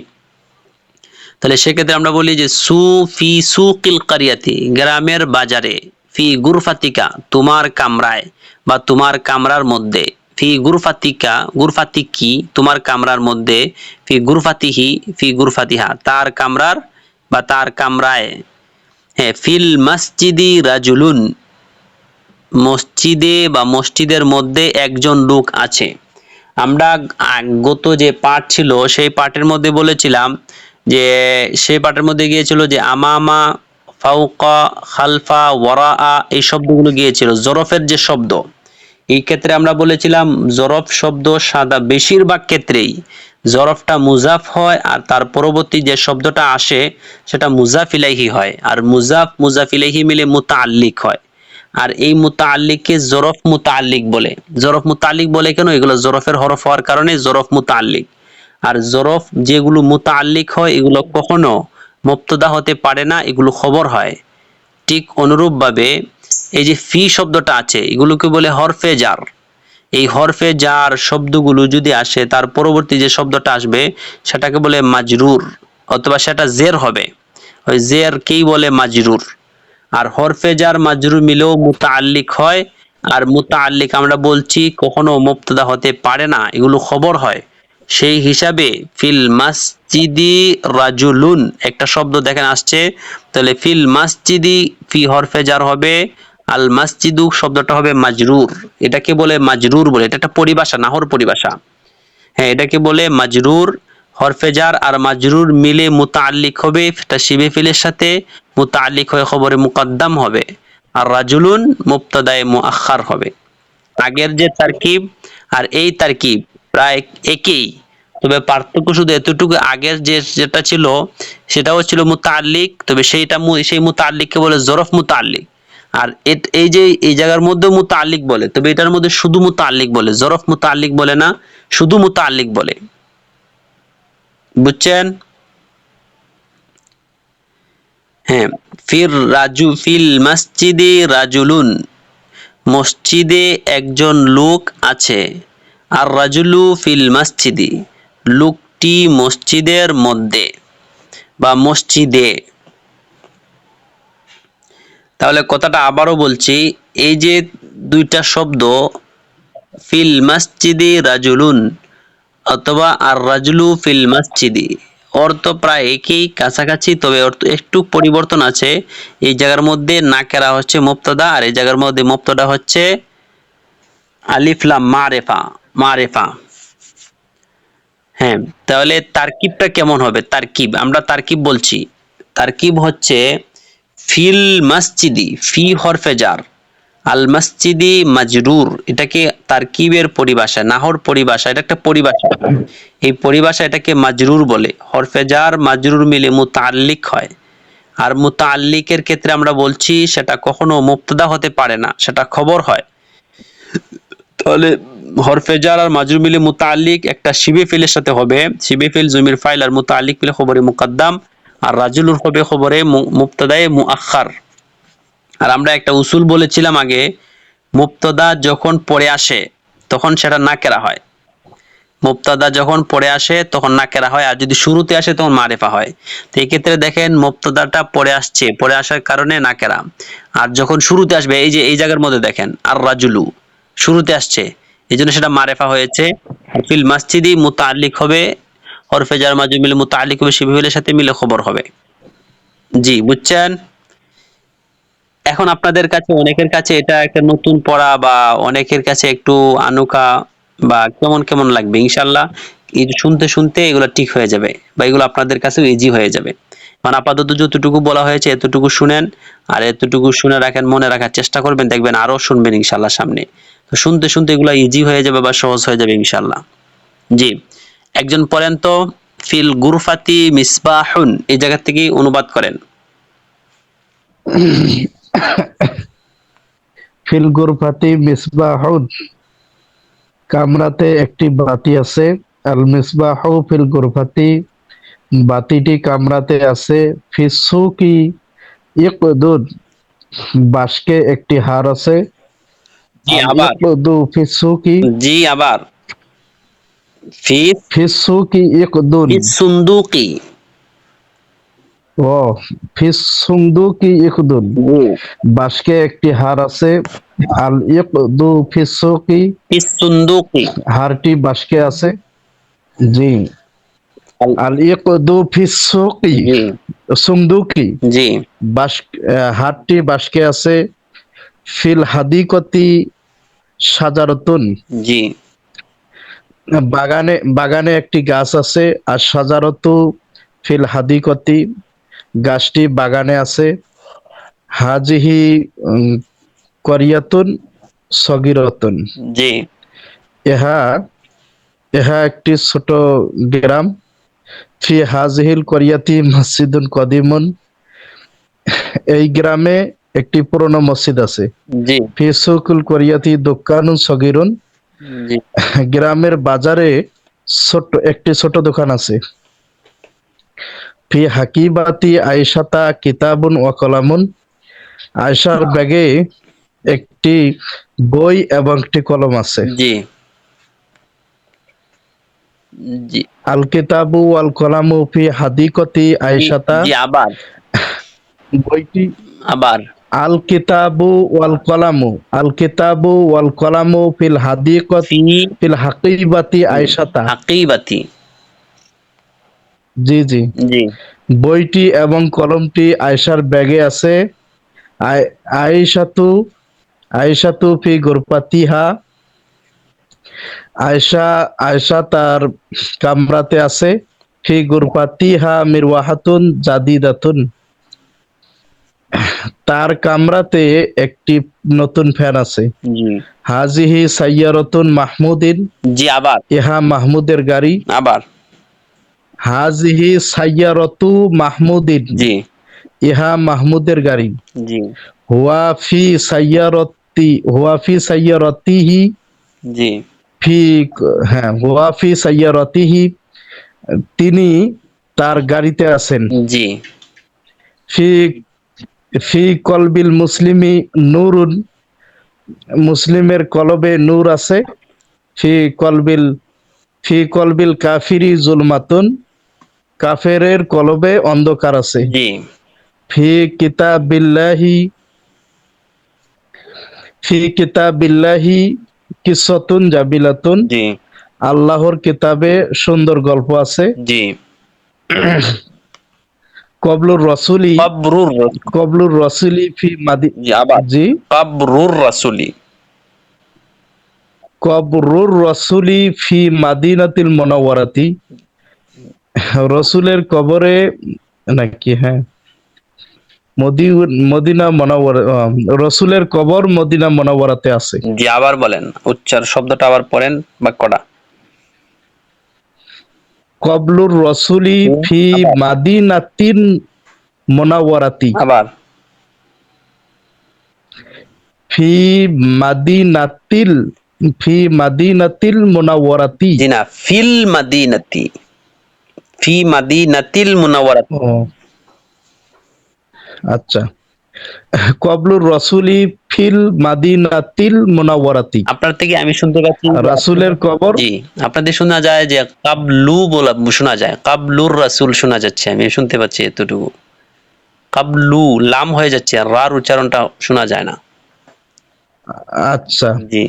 তাহলে সেক্ষেত্রে আমরা বলি যে সু ফি সুকিল কারিয়াতি, গ্রামের বাজারে, ফি গুরফাতিকা, তোমার কামরায় বা তোমার কামরার মধ্যে, ফি গুরফাতিকা, গুরফাতিকি, তোমার কামরার মধ্যে, ফি গুরফাতিহি, ফি গুরফাতিহা, তার কামরার বা তার কামরায়। হ্যাঁ ফিল মসজিদি রাজুলুন, মসজিদে বা মসজিদের মধ্যে একজন লোক আছে। আমরা গত যে পাঠ ছিল সেই পাঠের মধ্যে বলেছিলাম যে সেই পাঠের মধ্যে গিয়েছিল যে আমামা, ফাউকা, খালফা, ওয়ারা, এই শব্দগুলো গিয়েছিল জরফের যে শব্দ। এই ক্ষেত্রে আমরা বলেছিলাম জরফ শব্দ সাদা বেশিরভাগ ক্ষেত্রেই জরফটা মুজাফ হয়, আর তার পরবর্তী যে শব্দটা আসে সেটা মুজাফ ইলাইহি হয়, আর মুজাফ মুজাফ ইলাইহি মিলে মুতাআল্লিক হয়। আর এই মুতাআল্লিককে জরফ মুতাআল্লিক বলে। জরফ মুতাআল্লিক বলে কেন? এগুলো জরফের হরফ হওয়ার কারণে জরফ মুতাআল্লিক। আর জরফ যেগুলো মুতাআল্লিক হয় এগুলো কখনো মুবতাদা হতে পারে না, এগুলো খবর হয়। ঠিক অনুরূপভাবে এই যে ফি শব্দটা আছে এগুলোকে বলে হরফে জার। এই হরফে জার শব্দগুলো যদি আসে তার পরবর্তী যে শব্দটা আসবে সেটাকে বলে মাজরুর, অথবা সেটা জের হবে, ওই জেরকেই বলে মাজরুর। আর হরফে জার মাজরুর মিলেও মুতাআল্লিক হয়। আর মুতাআল্লিক আমরা বলছি কখনো মুবতাদা হতে পারে না, এগুলো খবর হয়। সেই হিসাবে ফিল মাসজিদি রাজুলুন একটা শব্দ দেখেন আসছে, তাহলে ফিল মাসজিদি ফি হরফে জার হবে, আল মাসজিদু শব্দটা হবে মাজরুর। এটাকে বলে মাজরুর বলে, এটা একটা পরিভাষা, নাহর পরিভাষা। হ্যাঁ এটাকে বলে মাজরুর। হরফে জার আর মাজরুর মিলে মুতাআল্লিক হবে তাশবিহ ফিলের সাথে, মুতাআল্লিক হয়ে খবরে মুকদ্দাম হবে। আর রাজুলুন মুবতাদায়ে মুআখার হবে। আগের যে তারকিব আর এই তারকিব প্রায় একই, তবে পার্থক্য শুধু এতটুকু, আগের যেটা ছিল সেটাও ছিল মুতাআল্লিক, তবে সেই মুতাআল্লিককে বলে জরফ মুতাআল্লিক। আর এই যে এই জায়গার মধ্যে মুতাআল্লিক বলে, তবে এটার মধ্যে শুধু মুতাআল্লিক বলে, জরফ মুতাআল্লিক বলে না, শুধু মুতাআল্লিক বলে। বুঝছেন? হ্যাঁ ফিল মসজিদে রাজুলুন, মসজিদে একজন লোক আছে। আর রাজুলু ফিল মসজিদি, লোকটি মসজিদের মধ্যে বা মসজিদে। তাহলে কথাটা আবারও বলছি, এই যে দুইটা শব্দ ফিল মসজিদি রাজুলুন অথবা আর রাজুলু ফিল মসজিদি, অর্থ প্রায় একই, কাছাকাছি, তবে অর্থ একটু পরিবর্তন আছে। এই জায়গার মধ্যে নাকেরা হচ্ছে মুবতাদা, আর এই জায়গার মধ্যে মুবতাদা হচ্ছে আলিফ লাম মারেফা, মারেফা। হ্যাঁ, তাহলে তারকিবটা কেমন হবে? তারকিব, আমরা তারকিব বলছি। তারকিব হচ্ছে ফিল মসজিদি, ফি হরফে জার, আল মসজিদি মাজরুর, এটাকে তারকিবের পরিভাষা, নাহর পরিভাষা, এটা একটা পরিভাষা। এই পরিভাষা এটাকে মাজরুর বলে। হরফে জার মাজরুর মিলে মুতাআল্লিক হয়। আর মুতাআল্লিকের ক্ষেত্রে আমরা বলছি সেটা কখনো মুবতাদা হতে পারে না, সেটা খবর হয়। তাহলে হরফে জার আর মাজরুর মিলে মুতাআল্লিক একটা শিবে ফিলের সাথে হবে, শিবে ফিল জমির ফাইল, আর মুতাআল্লিক মিলে খবরে মুকদ্দাম, আর রাজুলুর হবে খবরে মুবতাদায়ে মুআখখার। আর আমরা একটা উসুল বলেছিলাম আগে, মুবতাদা যখন পড়ে আসে তখন সেটা নাকেরা হয়। মুবতাদা যখন পড়ে আসে তখন নাকেরা হয়, আর যদি শুরুতে আসে তখন মারেফা হয়। তো এই ক্ষেত্রে দেখেন মুবতাদাটা পড়ে আসছে, পড়ে আসার কারণে নাকেরা। আর যখন শুরুতে আসবে, এই যে এই জায়গার মধ্যে দেখেন আর রাজুলু শুরুতে আসছে, এই জন্য সেটা মারেফা হয়েছে। আর ফিল মাসজিদি মুতাআল্লিক হবে, হরফে জার মাজরুর মিলে মুতাআল্লিক হবে, শিবে ফিলের সাথে মিলে খবর হবে। জি, বুঝছেন? এখন আপনাদের কাছে, অনেকের কাছে এটা একটা নতুন পড়া, বা অনেকের কাছে একটু আনুকা বা কেমন কেমন লাগবে। ইনশাল্লাহ এই শুনতে শুনতে এগুলো ঠিক হয়ে যাবে, বা এগুলো আপনাদের কাছেও ইজি হয়ে যাবে। মানে আপাতত যতটুকু বলা হয়েছে এতটুকু শুনেন, আর এতটুকু শুনে রাখেন, মনে রাখার চেষ্টা করবেন, দেখবেন আরো শুনবেন ইনশাল্লাহ সামনে। তো শুনতে শুনতে এগুলো ইজি হয়ে যাবে বা সহজ হয়ে যাবে ইনশাল্লাহ। জি, একজন পড়েন তো, ফিল গুরফাতি মিসবাহুন, এই জায়গা থেকে অনুবাদ করেন। ফিল গুরফাতি মিসবাহুন, কামরাতে একটি বাতি আছে। আল মিসবাহু ফিল গুরফাতি, বাতিটি কামরাতে আছে। ফিসুকি ইকদুন, বাঁশকে একটি হার আছে। জি আল আবার, ইকদু ফিসুকি, জি আবার, ফি ফিসুকি ইকদুন, ফি সুন্দুকি। ও ফিসুন্দুকি ইকদুন, জি, বাঁশকে একটি হার আছে। আল ইকদু ফিসুকি, ফি সুন্দুকি। হারটি বাঁশকে আছে। জি, আল- আল ইকদু ফিসুকি জি, সুন্দুকি, জি, বাঁশ, হারটি বাঁশকে আছে। ফিল হাদিকতি সাজারতুন, জি, বাগানে বাগানে একটি গাছ আছে। আর সাজারতু ফিল হাদিকতি, গাছটি বাগানে আছে। হাজিহি করিয়াতুন সগিরতুন, জি, ইহা ইহা একটি ছোট গ্রাম। ফি হাজিহিল করিয়াতি মসজিদুন কদিমুন, এই গ্রামে একটি পুরনো মসজিদ আছে। জি, ফি সুকুল করিয়াতি দোকানুন সগিরুন, জি, গ্রামের বাজারে একটি ছোট দোকান আছে। ফি হাকিবাতি আয়েশাতা কিতাবুন ওয়া কলামুন, আয়েশার ব্যাগে একটি বই এবং একটি কলম আছে। জি, জি, আল কিতাবু ওয়াল কলামু ফি হাদিকতি জি, আয়েশাতা, জি, আবার, বইটি, আবার, আল কিতাবু ওয়াল কলামু, আল কিতাবু ওয়াল কলামু ফিল হাদিকত ফি ফিল হাকিবাতি আয়েশাতা। হাকিবাতি। জি জি, জি, বইটি এবং কলমটি আয়েশার ব্যাগে আছে। আয়েশাতু আয়েশাতু ফি গুরফাতিহা, আয়েশা আয়েশা তার কামরাতে আছে। ফি গুরফাতিহা মিরওয়াহাতুন জাদিদাতুন, তার কামরাতে একটি নতুন ফ্যান আছে। জি, হাজিহি সাইয়ারতুন মাহমুদিন, জি, আবার, ইহা মাহমুদের গাড়ি। আবার, হাজিহি সাইয়ারতু মাহমুদিন, জি, ইহা মাহমুদের গাড়ি। জি, হুয়া ফি সাইয়ারতিহি, জি, ফি, হ্যাঁ, হুয়া ফি সাইয়ারতিহি, তিনি তার গাড়িতে আছেন। জি, ফি ফি কলবিল মুসলিমি নূরুন, মুসলিমের কলবে নূর আছে। ফি কলবিল ফি কলবিল কাফিরি জুলমাতুন, কাফেরের কলবে অন্ধকার আছে। জি ফি কিতাবিল্লাহি ফি কিতাবিল্লাহি কিসসাতুন জাবিলাতুন, জি আল্লাহর কিতাবে সুন্দর গল্প আছে। জি কবলুর রসুলি কবরুর কবলুর রসুলি ফি মাদি জি আবার জি কবরুর রাসূলি কবরুর রসুলি ফি মাদিনাতিল মুনাওয়ারাতি, রসুলের কবরে নাকি, হ্যাঁ, মদিনা মুনাওয়ারা, রসুলের কবর মদিনা মুনাওয়ারাতে আছে। জি আবার বলেন, উচ্চার শব্দটা আবার পড়েন বাক্যটা। কবলুর রসুলি ফি মাদিনাতিন মুনাওয়ারাতি, আবার ফি মাদিনাতিল ফি মাদিনাতিল মুনাওয়ারাতি। জি না, ফিল মাদিনাতি, ফি মাদিনাতিল মুনাওয়ারাত। ও আচ্ছা, কবলুর রসুলি ফিল মাদিনাতিল মুনাওয়ারাতি, আপনার থেকে আমি শুনতে পাচ্ছি যে রাসূলের কবর। জি, আপনাদের শোনা যায় যে কাবলু বলা শোনা যায়, কাবলুর রাসূল শোনা যাচ্ছে, আমি শুনতে পাচ্ছি এতটুকু। কাবলু লাম হয়ে যাচ্ছে, আর রার উচ্চারণটা শোনা যায় না। আচ্ছা, জি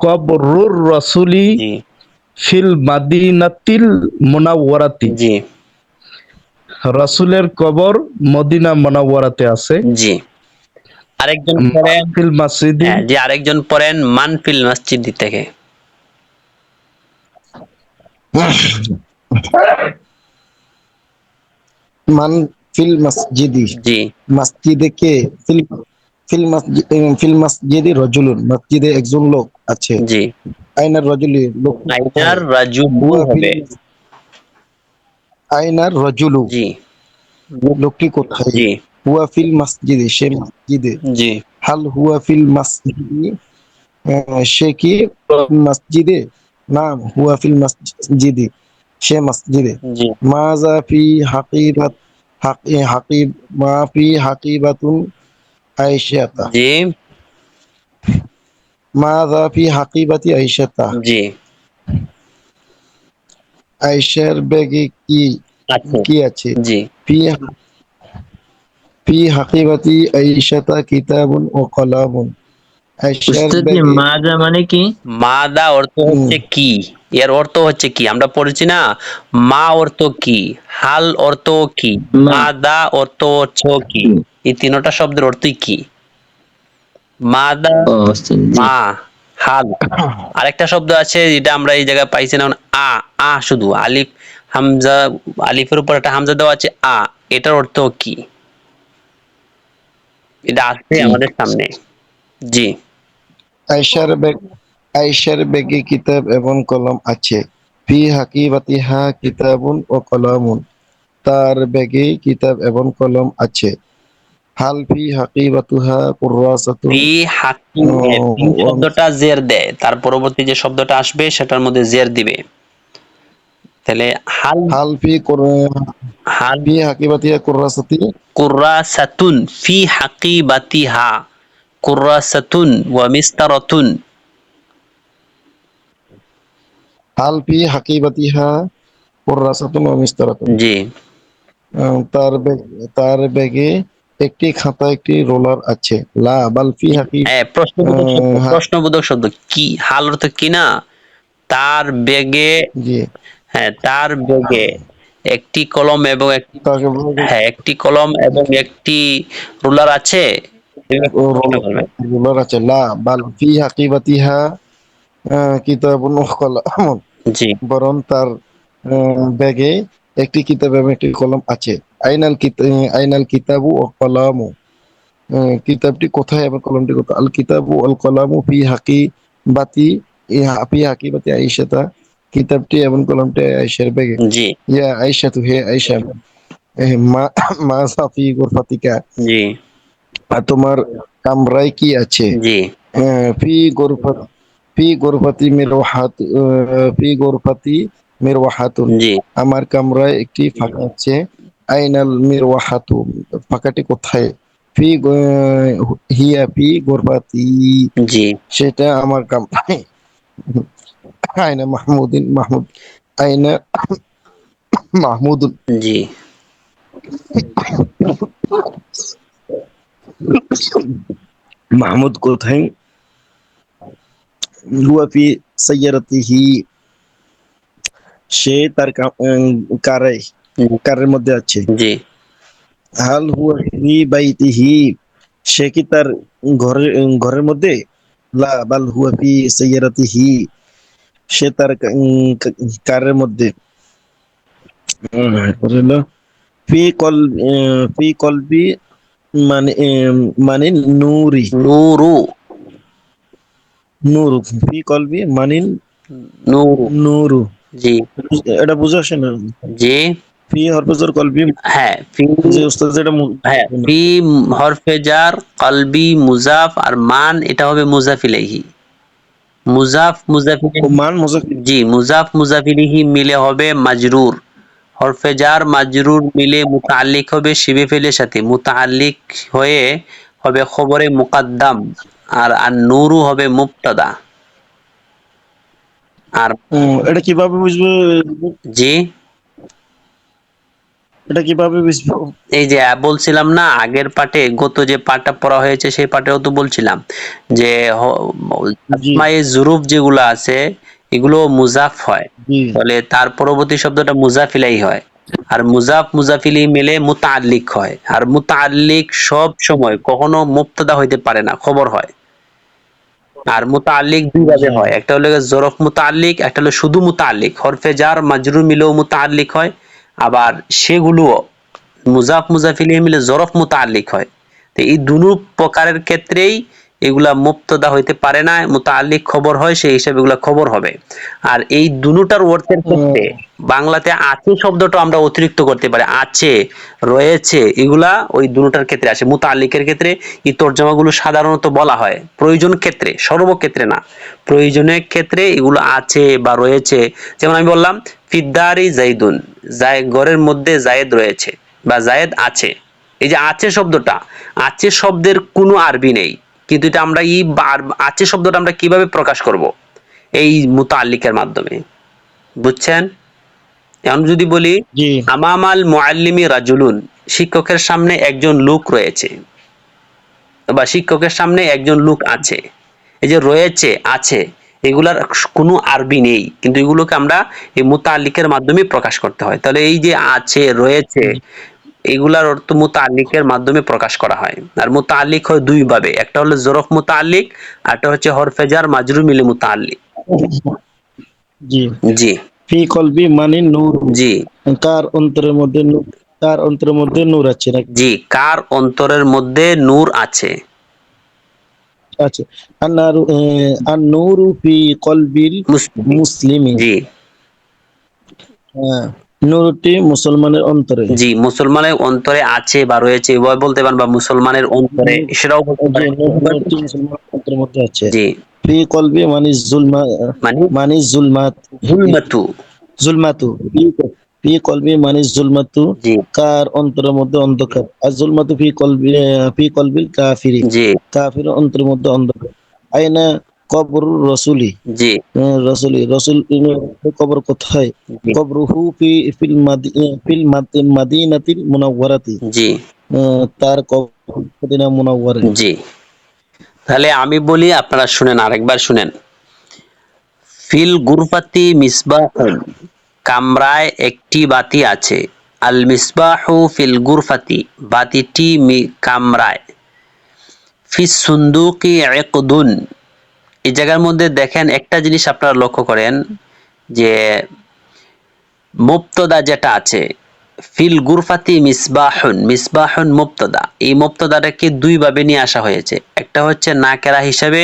কবরুর রসুলি জি ফিল মাদিনাতিল মুনাওয়ারাতি, জি রাসূলের কবর মদিনা মুনাওয়ারাতে আছে। জি আরেকজন পড়েন, ফিল মসজিদি হ্যাঁ জি আরেকজন পড়েন মান ফিল মসজিদ থেকে। মান ফিল মসজিদি, জি মসজিদে কে, ফিল মসজিদি রজুলুন, মসজিদে একজন লোক আছে। জি আইনার রজুলি, লোক আইনার রাজুলু হুয়া হবে। আইনার রজুলু, জি লোকটি কোথায়? জি হুয়া ফিল মসজিদে, সে মসজিদে। জি হাল হুয়া ফিল মসজিদি, সে কি মসজিদে? নাম হুয়া ফিল মসজিদি, সে মসজিদে। জি মাজা ফি হাকিবাত, হাকিব, মা ফি হাকিবাতুন আয়েশাতা, জি মাজা ফি হাকিবাতি আয়েশাতা, জি আয়েশার ব্যাগে কি আছে কি আছে? জি ফি ফি হাকিবাতি আয়েশাতা কিতাবুন ও কলামুন, আয়েশার উস্তাদ জি, ব্যাগে মাজা মানে কি? মাদা অর্থ হচ্ছে কি, এর অর্থ হচ্ছে কি, আমরা পড়েছি না, মা অর্থ কি, হাল অর্থ কি, মা। মাদা অর্থ হচ্ছে কি, এই তিনটা শব্দের অর্থই কি। মাদা, ও উস্তাদ জি। মা, হাল। আরেকটা শব্দ আছে যেটা আমরা এই জায়গায় পাইছি না, আ, আ শুধু আলিফ হামজা, আলিফের উপর একটা হামজা দেওয়া আছে আ, এটার অর্থ কি, এটা আছে জি। আমাদের সামনে। জি আয়েশার ব্যাগে কিতাব এবং কলম আছে। ফি হাকিবাতিহা কিতাবুন ও কলামুন, তার ব্যাগে কিতাব এবং কলম আছে। হাল ফি হাকিবাতুহা কুররাসাতুন, ফি হাকি, ফি শব্দটা জের দেয়, তার পরবর্তী যে শব্দটা আসবে সেটার মধ্যে জের দিবে, তাহলে হাল, হাল হাল ফি হাকিবাতিহা কুররাসাতি, কুরাসাতুন, ফি হাকিবাতিহা কুরাসাতুন ওয়া মিস্তারাতুন। হাল ফি হাকিবাতিহা কুররাসাতুন ওয়া মিসতারাতুন, জি তার ব্যাগে একটি খাতা, একটি রোলার আছে। লা বাল ফি হাকি, হ্যাঁ, প্রশ্নবোধক শব্দ, হা- প্রশ্নবোধক শব্দ কি, হাল অর্থ কি না, তার বেগে, জি, হ্যাঁ তার বেগে একটি কলম এবং তাকে বলে হ্যাঁ একটি কলম এবং একটি রুলার আছে। রোলার আছে। লা বাল ফি হাকিবাতিহা কিতাবুন ওয়া কলামুন, জি বরং তার ব্যাগে একটি কিতাব এবং একটি কলম আছে। আইনাল কিতাবু ও কলামু, কিতাবটি কোথায় এবং কলমটি কোথায়? আল কিতাবু আল কলামু ফি হাকিবাতি, ফি হাকিবাতি আয়েশাতা, কিতাবটি এবং কলমটি আয়েশার ব্যাগে। জি ইয়া আয়েশাতু, হে আয়েশা, মা মাযা ফি গুরফাতিকা, জি তোমার কামরায় কি আছে? জি ফি গুরফাত, ফি গুরফাতি মিরওয়াহাত, ফি গুরফাতি মিরওয়াহাতুন, জি আমার কামরায় একটি ফাঁকা আছে। আইনাল মিরওয়াহাতু, ফাঁকাটি কোথায়? হিয়া ফি গুরফাতি, জি সেটা আমার কামরায়। আইনা মাহমুদিন মাহমুদ আইনা মাহমুদুন জি মাহমুদ কোথায়? হুয়া ফি সাইয়ারাতিহি, সে তার কারে কারের মধ্যে আছে। জি হাল হুয়া ফি বাইতিহি, সে কি তার ঘরের ঘরের মধ্যে? লা বাল হুয়া ফি সাইয়ারাতিহি, সে তার কারের মধ্যে। তারপরে হলো ফি কল ফি কলবি, মানে মানে নূরি, নূরু নূর ফি কলবি মানে নূরু নূরু। জি এটা বুঝে আসে না। জি ফি হরফজর কলবি, হ্যাঁ ফি যে উস্তাদ যেটা হ্যাঁ ফি হরফে জার কলবি মুজাফ আর মান এটা হবে মুজাফ ইলাইহি মুজাফ মুজাফ ও ইলাইহি মান মজা। জি মুজাফ মুজাফ ইলাইহি মিলে হবে মাজরুর হরফে জার মাজরুর মিলে মুতাআল্লিক হবে শিবে ফেলের সাথে মুতাআল্লিক হয়ে হবে খবরে মুকাদ্দাম আর আর নূরু হবে মুবতাদা আর এটা কিভাবে বুঝবো? জি এটা কিভাবে বুঝবো? এই যে বলছিলাম না আগের পাঠে গত যে পাঠটা পড়া হয়েছে সেই পাঠেও তো বলছিলাম যে জি আসমায়ে জুরুফ যেগুলো আছে এগুলো মুজাফ হয় জি ফলে তার পরবর্তী শব্দটা মুজাফ ইলাইহি হয় আর মুজাফ মুজাফ ইলাইহি মিলে মুতাআল্লিক হয় আর মুতাআল্লিক সব সময় কখনো মুবতাদা হইতে পারে না খবর হয় আর মুতাআল্লিক দুই ভাবে জি হয় একটা হলো জরফ মুতাআল্লিক একটা হলো শুধু মুতাআল্লিক হরফে জার মাজরুর মিলেও মুতাআল্লিক হয় আবার সেগুলোও মুজাফ মুজাফ ইলাইহি মিলে জরফ মুতাআল্লিক হয় তো এই দুটো প্রকারের ক্ষেত্রেই এগুলা মুবতাদা হইতে পারে না মুতাআল্লিক খবর হয় সেই হিসাবে এগুলা খবর হবে আর এই দুটোটার অর্থের ক্ষেত্রে বাংলাতে আছে শব্দটা আমরা অতিরিক্ত করতে পারি আছে রয়েছে এগুলা ওই দুটোটার ক্ষেত্রে আসে মুতাআল্লিকের ক্ষেত্রে এই তরজমাগুলো সাধারণত বলা হয় প্রয়োজন ক্ষেত্রে সর্বক্ষেত্রে না প্রয়োজনের ক্ষেত্রে এগুলো আছে বা রয়েছে যেমন আমি বললাম ফিদ্দারি জাইদুন ঘরের মধ্যে জায়েদ রয়েছে বা জায়েদ আছে এই যে আছে শব্দটা আছে শব্দের কোনো আরবি নেই কিন্তু এটা আমরা এই আছে শব্দটা আমরা কিভাবে প্রকাশ করব এই মুতাআল্লিকের মাধ্যমে বুঝছেন এখন যদি বলি জি আমামাল মুআল্লিমি রাজুলুন শিক্ষকের সামনে একজন লোক রয়েছে বা শিক্ষকের সামনে একজন লোক আছে এই যে রয়েছে আছে এগুলার কোনো আরবি নেই কিন্তু এগুলোকে আমরা এই মুতাআল্লিকের মাধ্যমে প্রকাশ করতে হয় তাহলে এই যে আছে রয়েছে এগুলার অর্থ মুতাআল্লিকের মাধ্যমে প্রকাশ করা হয় আর মুতাআল্লিক হয় দুই ভাবে একটা হলো জরফ মুতাআল্লিক আর একটা হচ্ছে হরফে জার মাজরুর মিলে মুতাআল্লিক জি জি ফি কলবি মানে নূর, জি কার অন্তরের মধ্যে কার অন্তরের মধ্যে নূর আছে নাকি? জি কার অন্তরের মধ্যে নূর আছে আচ্ছা, আন্নারু আন-নূরু ফি কলবিল মুসলিম মুসলিমি, জি নূরটি মুসলমানের অন্তরে। জি মুসলমানের অন্তরে আছে বা রয়েছে এভাবে বলতে পারেন বা মুসলমানের অন্তরে সেটাও বলতে জি, পারেন নূরটি মুসলমানের অন্তরের মধ্যে আছে। জি ফি কলবি মানে মানে মানে জুলমাত, জুলমাতু জুলমাতু ফি কলবি মানে জুলমাতু, জি কার অন্তরের মধ্যে অন্ধকার। আর জুলমাতু ফি কলবিল কাফিরি, জি কাফির অন্তরের মধ্যে অন্ধকার। আইনা কবর রসুলি, জি রসুল কবর কোথায়? জি কবরুহু ফিল মাদিনাতিল মুনাওয়ারাতি, জি তার কবর মদিনা মুনাওয়ারায়। জি তাহলে আমি বলি আপনারা শুনেন আরেকবার শুনেন ফিল গুরফাতি মিসবাহুন কামরায় একটি বাতি আছে আল মিসবাহু ফিল গুরফাতি বাতিটি কামরায় ফিস সুন্দুকি ইকদুন এই জায়গার মধ্যে দেখেন একটা জিনিস আপনারা লক্ষ্য করেন যে মুবতাদা যেটা আছে ফিল গুরফাতি মিসবাহুন মিসবাহুন মুবতাদা এই মুবতাদাটাকে দুই ভাবে নিয়ে আসা হয়েছে একটা হচ্ছে নাকেরা হিসাবে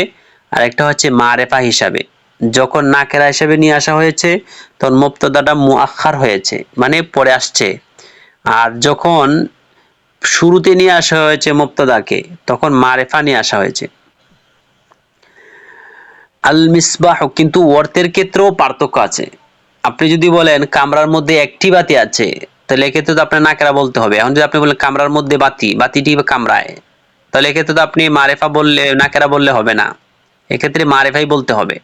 আর একটা হচ্ছে মারেফা হিসাবে যখন নাকেরা হিসাবে নিয়ে আসা হয়েছে তখন মুবতাদাটা মুআখার হয়েছে মানে পরে আসছে আর যখন শুরুতে নিয়ে আসা হয়েছে মুবতাদাকে তখন মারেফা নিয়ে আসা হয়েছে আল মিসবাহ কিন্তু অর্থের ক্ষেত্রেও পার্থক্য আছে আপনি যদি বলেন কামরার মধ্যে একটি বাতি আছে তাহলে এক্ষেত্রে তো আপনার নাকেরা বলতে হবে এখন যদি আপনি বলেন কামরার মধ্যে বাতিটি কামরায় তাহলে এক্ষেত্রে তো আপনি মারেফা বললে নাকেরা বললে হবে না এক্ষেত্রে মারেফাই বলতে হবে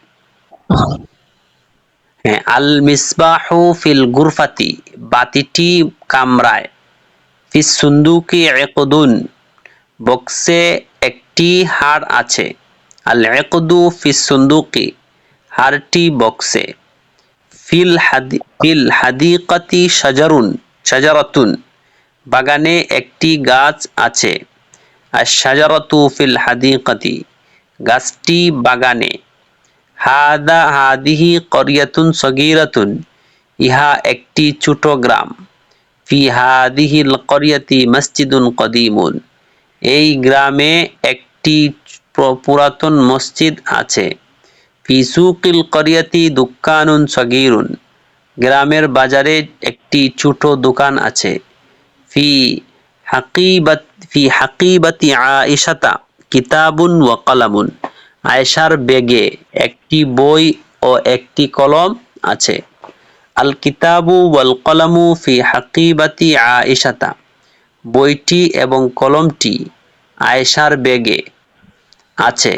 হ্যাঁ, আল মিসবাহু ফিল গুরফাতি, বাতিটি কামরায়, ফিস সুন্দুকি ইকদুন, বক্সে একটি হাড় আছে, আল ইকদু ফিস সুন্দুকি, হাড়টি বক্সে, ফিল হাদিকাতি শাজারাতুন, বাগানে একটি গাছ আছে, আর শাজারাতু ফিল হাদিকাতি, গাছটি বাগানে, হাদিহি করিয়াতুন সগীরাতুন, ইহা একটি ছোট গ্রাম, ফি হাদিহিল করিয়াতি মসজিদুন কদিমুন, এই গ্রামে একটি পুরাতন মসজিদ আছে, ফি সুকিল করিয়াতি দুক্কানুন সগীরুন, গ্রামের বাজারে একটি ছোট দোকান আছে, ফি হাকিবাতি আয়েশাতা কিতাবুন ওয়া কলামুন, আয়েশার ব্যাগে একটি বই ও একটি কলম আছে। আল কিতাবু ওয়াল কলামু ফি হাকিবাতি আয়েশাতা, বইটি এবং কলমটি আয়েশার ব্যাগে আছে।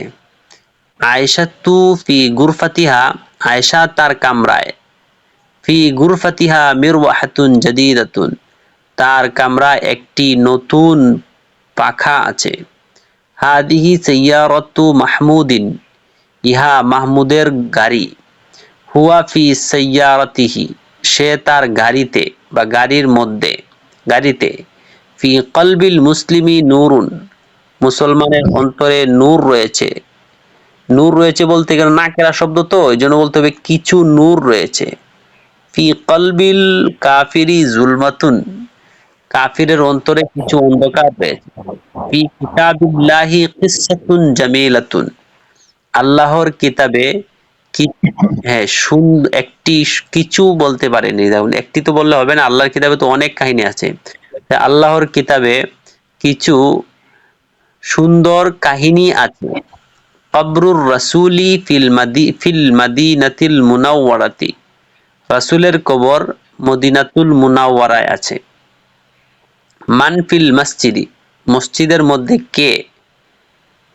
আয়েশাতু ফি গুরফাতিহা, আয়েশা তার কামরায়, ফি গুরফাতিহা মিরওয়াহাতুন জাদীদাতুন, তার কামরায় একটি নতুন পাখা আছে। হাদিহি সাইয়ারাতু মাহমুদিন, ইহা মাহমুদের গাড়ি। হুয়া ফি সাইয়ারাতিহি, সে তার গাড়িতে বা গাড়িতে। ফি কলবিল মুসলিমি নূরুন, মুসলমানের অন্তরে নূর রয়েছে। নূর রয়েছে বলতে গেলে নাকেরা শব্দ, তো এই জন্য বলতে হবে কিছু নূর রয়েছে। ফি কলবিল কাফিরি জুলমাতুন, কাফিরের অন্তরে কিছু অন্ধকার রয়েছে। ফি কিতাবিল্লাহি কিসসাতুন জামিলাতুন, আল্লাহর কিতাবে কি, হ্যাঁ একটি, কিছু বলতে পারেনি, দেখুন একটি তো বললে হবে না, আল্লাহর কিতাবে তো অনেক কাহিনী আছে। আল্লাহর কিতাবে কিছু সুন্দর কাহিনী আছে। কবরুর রাসূলি ফিল মাদিনাতিল মুনাওয়ারাতি, রাসূলের কবর মদিনাতুল মুনাওয়ারায় আছে। মান ফিল মসজিদি, মসজিদের মধ্যে কে,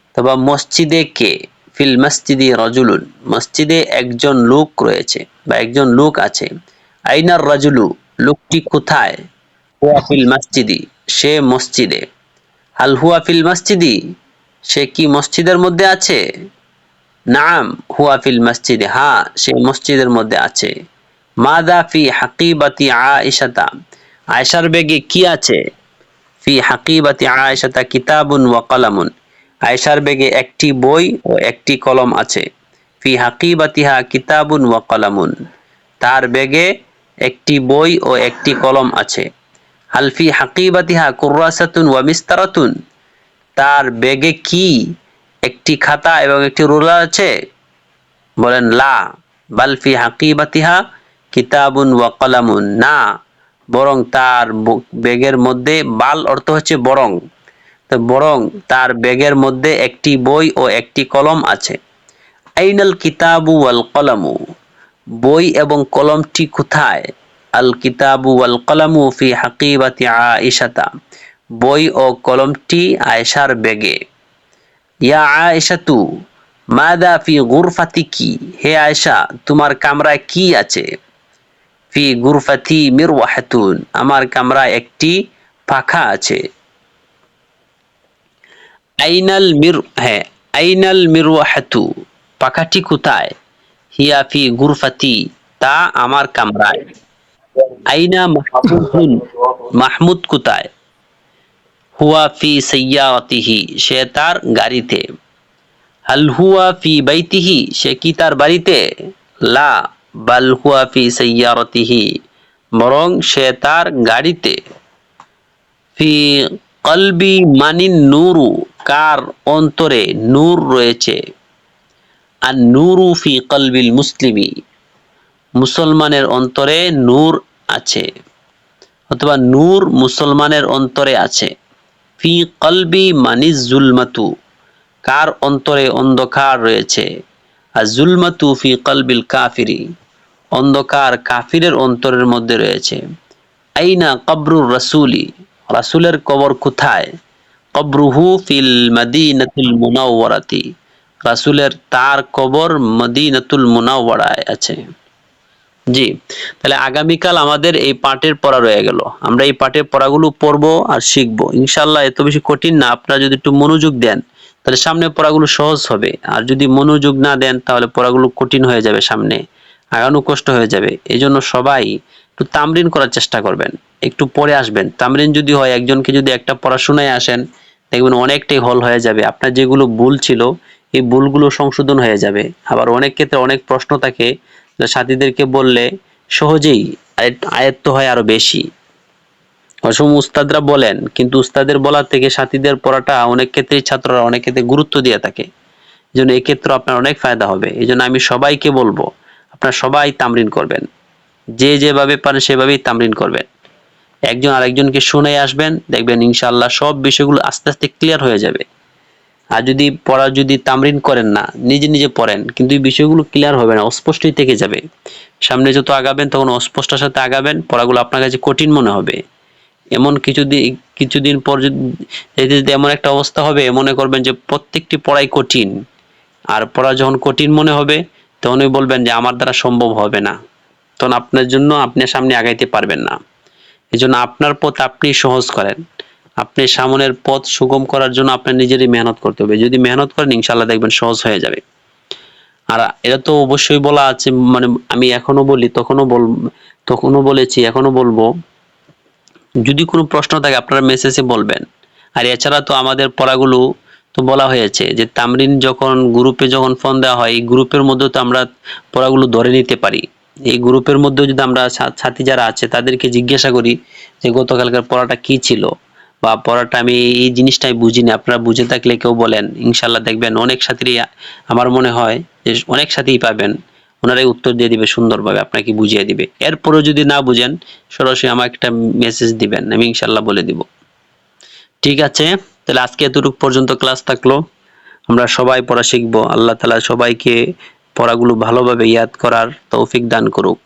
অথবা মসজিদে কে, ফিল মসজিদি রাজুলুন, মসজিদে একজন লোক রয়েছে বা একজন লোক আছে। আইনার রাজুলু, লোকটি কোথায়, হুয়া ফিল মসজিদি, সে মসজিদে। হাল হুয়া ফিল মসজিদি, সে কি মসজিদের মধ্যে আছে, নাম হুয়া ফিল মসজিদে, হ্যাঁ সে মসজিদের মধ্যে আছে। মাদা ফি হাকিবাতি আয়েশাতা, আয়েশার ব্যাগে কি আছে, ফি হাকিবাতি আয়েশাতা কিতাবুন ওয়া কলামুন, আয়েশার ব্যাগে একটি বই ও একটি কলম আছে। ফি হাকিবাতিহা কিতাবুন ওয়া কলামুন, তার ব্যাগে একটি বই ও একটি কলম আছে। হাল ফি হাকিবাতিহা কুররাসাতুন ওয়া মিসতারাতুন, তার ব্যাগে কি একটি খাতা এবং একটি রুলার আছে, বলেন লা। বাল ফি হাকিবাতিহা কিতাবুন ওয়া কলামুন, না বরং তার ব্যাগের মধ্যে, বাল অর্থ হচ্ছে বরং, তো বরং তার ব্যাগের মধ্যে একটি বই ও একটি কলম আছে। আইনাল কিতাবু ওয়াল কলামু, বই এবং কলমটি কোথায়, আল কিতাবু ওয়াল কলামু ফি হাকিবাতি আয়েশাতা, বই ও কলমটি আয়েশার ব্যাগে। ইয়া আয়েশাতু মাদা ফি গুরফাতিকি, হে আয়েশা তোমার কামরায় কি আছে। ফি গুরফাতি মিরওয়াহাতুন, আমার কামরায় একটি পাখা আছে। আইনাল মিরওয়াহাতু, পাখাটি কোথায়, হিয়া ফি গুরফাতি, তা আমার কামরায়। আইনা মাহমুদুন, মাহমুদ কোথায়, হুয়া ফি সাইয়ারাতিহি, সে তার গাড়িতে। হাল হুয়া ফি বাইতিহি, সে কি তার বাড়িতে, লা বাল হুয়া ফি সাইয়ারাতিহি, বরং সে তার গাড়িতে। ফি কলবি মানিন নূরু, কার অন্তরে নূর রয়েছে, আর নূরু ফি কলবিল মুসলিমি, মুসলমানের অন্তরে নূর আছে, অথবা নূর মুসলমানের অন্তরে আছে। ফি কলবি মানিজ জুলমাতু, কার অন্তরে অন্ধকার রয়েছে, আর জুলমাতু ফি কলবিল কাফিরি, অন্ধকার কাফিরের অন্তরের মধ্যে রয়েছে। আইনা কবরুর রাসূলি, রাসূলের কবর কোথায়, কবরুহু ফিল মাদিনাতিল মুনাওয়ারাতি, রাসূলের তার কবর মদিনাতুল মুনাওয়ারায় আছে। জি, তাহলে আগামীকাল আমাদের এই পাঠের পড়া রয়ে গেল। আমরা এই পাঠের পড়াগুলো পড়বো আর শিখবো ইনশাআল্লাহ। এত বেশি কঠিন না, আপনারা যদি একটু মনোযোগ দেন তাহলে সামনে পড়াগুলো সহজ হবে, আর যদি মনোযোগ না দেন তাহলে পড়াগুলো কঠিন হয়ে যাবে, সামনে আগানো কষ্ট হয়ে যাবে। এই জন্য সবাই একটু তামরিন করার চেষ্টা করবেন, একটু পড়ে আসবেন। তামরিন যদি হয়, একজনকে যদি একটা পড়া শোনায় আসেন, দেখবেন অনেকটাই হল হয়ে যাবে। আপনার যেগুলো ভুল ছিল এই ভুলগুলো সংশোধন হয়ে যাবে। আবার অনেক ক্ষেত্রে অনেক প্রশ্ন থাকে, সাথীদেরকে বললে সহজেই আয়ত্ত হয় আরো বেশি। অসম উস্তাদরা বলেন, কিন্তু উস্তাদের বলার থেকে সাথীদের পড়াটা অনেক ক্ষেত্রেই ছাত্ররা অনেক ক্ষেত্রে গুরুত্ব দিয়ে থাকে। এই জন্য এক্ষেত্রে আপনার অনেক ফায়দা হবে। এই জন্য আমি সবাইকে বলবো, আপনারা সবাই তামরিন করবেন, যে যেভাবে পারেন সেভাবেই তামরিন করবেন। একজন আরেকজনকে শুনে আসবেন, দেখবেন ইনশাআল্লাহ সব বিষয়গুলো আস্তে আস্তে ক্লিয়ার হয়ে যাবে। আর যদি পড়া যদি তামরিন করেন না, নিজে নিজে পড়েন, কিন্তু এই বিষয়গুলো ক্লিয়ার হবে না, অস্পষ্টই থেকে যাবে। সামনে যত আগাবেন তখন অস্পষ্টতার সাথে আগাবেন, পড়াগুলো আপনার কাছে কঠিন মনে হবে। এমন কিছুদিন পর যদি এমন একটা অবস্থা হবে, মনে করবেন যে প্রত্যেকটি পড়াই কঠিন, আর পড়া যখন কঠিন মনে হবে তখনই বলবেন যে আমার দ্বারা সম্ভব হবে না, তখন আপনার জন্য আপনি সামনে আগাইতে পারবেন না। এই জন্য আপনার পথ আপনি সহজ করেন, আপনি সামনের পথ সুগম করার জন্য আপনার নিজেরই মেহনত করতে হবে। যদি মেহনত করেন ইনশাআল্লাহ দেখবেন সহজ হয়ে যাবে। আর এটা তো অবশ্যই বলা আছে, মানে আমি এখনো বলি, তখনও বলেছি, এখনো বলবো, যদি কোনো প্রশ্ন থাকে আপনারা মেসেজে বলবেন। আর এছাড়া তো আমাদের পড়াগুলো তো বলা হয়েছে যে তামরিন যখন গ্রুপে যখন ফোন দেওয়া হয়, এই গ্রুপের মধ্যে তো আমরা পড়াগুলো ধরে নিতে পারি। এই গ্রুপের মধ্যে যদি আমরা সাথী যারা আছে তাদেরকে জিজ্ঞাসা করি যে গতকালকার পড়াটা কি ছিল, বা পড়াটা আমি এই জিনিসটাই বুঝিনি, আপনারা বুঝে থাকলে কেউ বলেন, ইনশাআল্লাহ দেখবেন অনেক সাথীরই, আমার মনে হয় যে অনেক সাথীই পাবেন ওনারাই উত্তর দিয়ে দিবে সুন্দরভাবে, আপনাকে বুঝিয়ে দিবে। এরপরেও যদি না বুঝেন সরাসরি আমাকে একটা মেসেজ দিবেন, আমি ইনশাআল্লাহ বলে দিব। ঠিক আছে, তাহলে আজকে এতটুকু পর্যন্ত ক্লাস থাকলো। আমরা সবাই পড়া শিখবো। আল্লাহ তাআলা সবাইকে পড়াগুলো ভালোভাবে ইয়াদ করার তৌফিক দান করুক।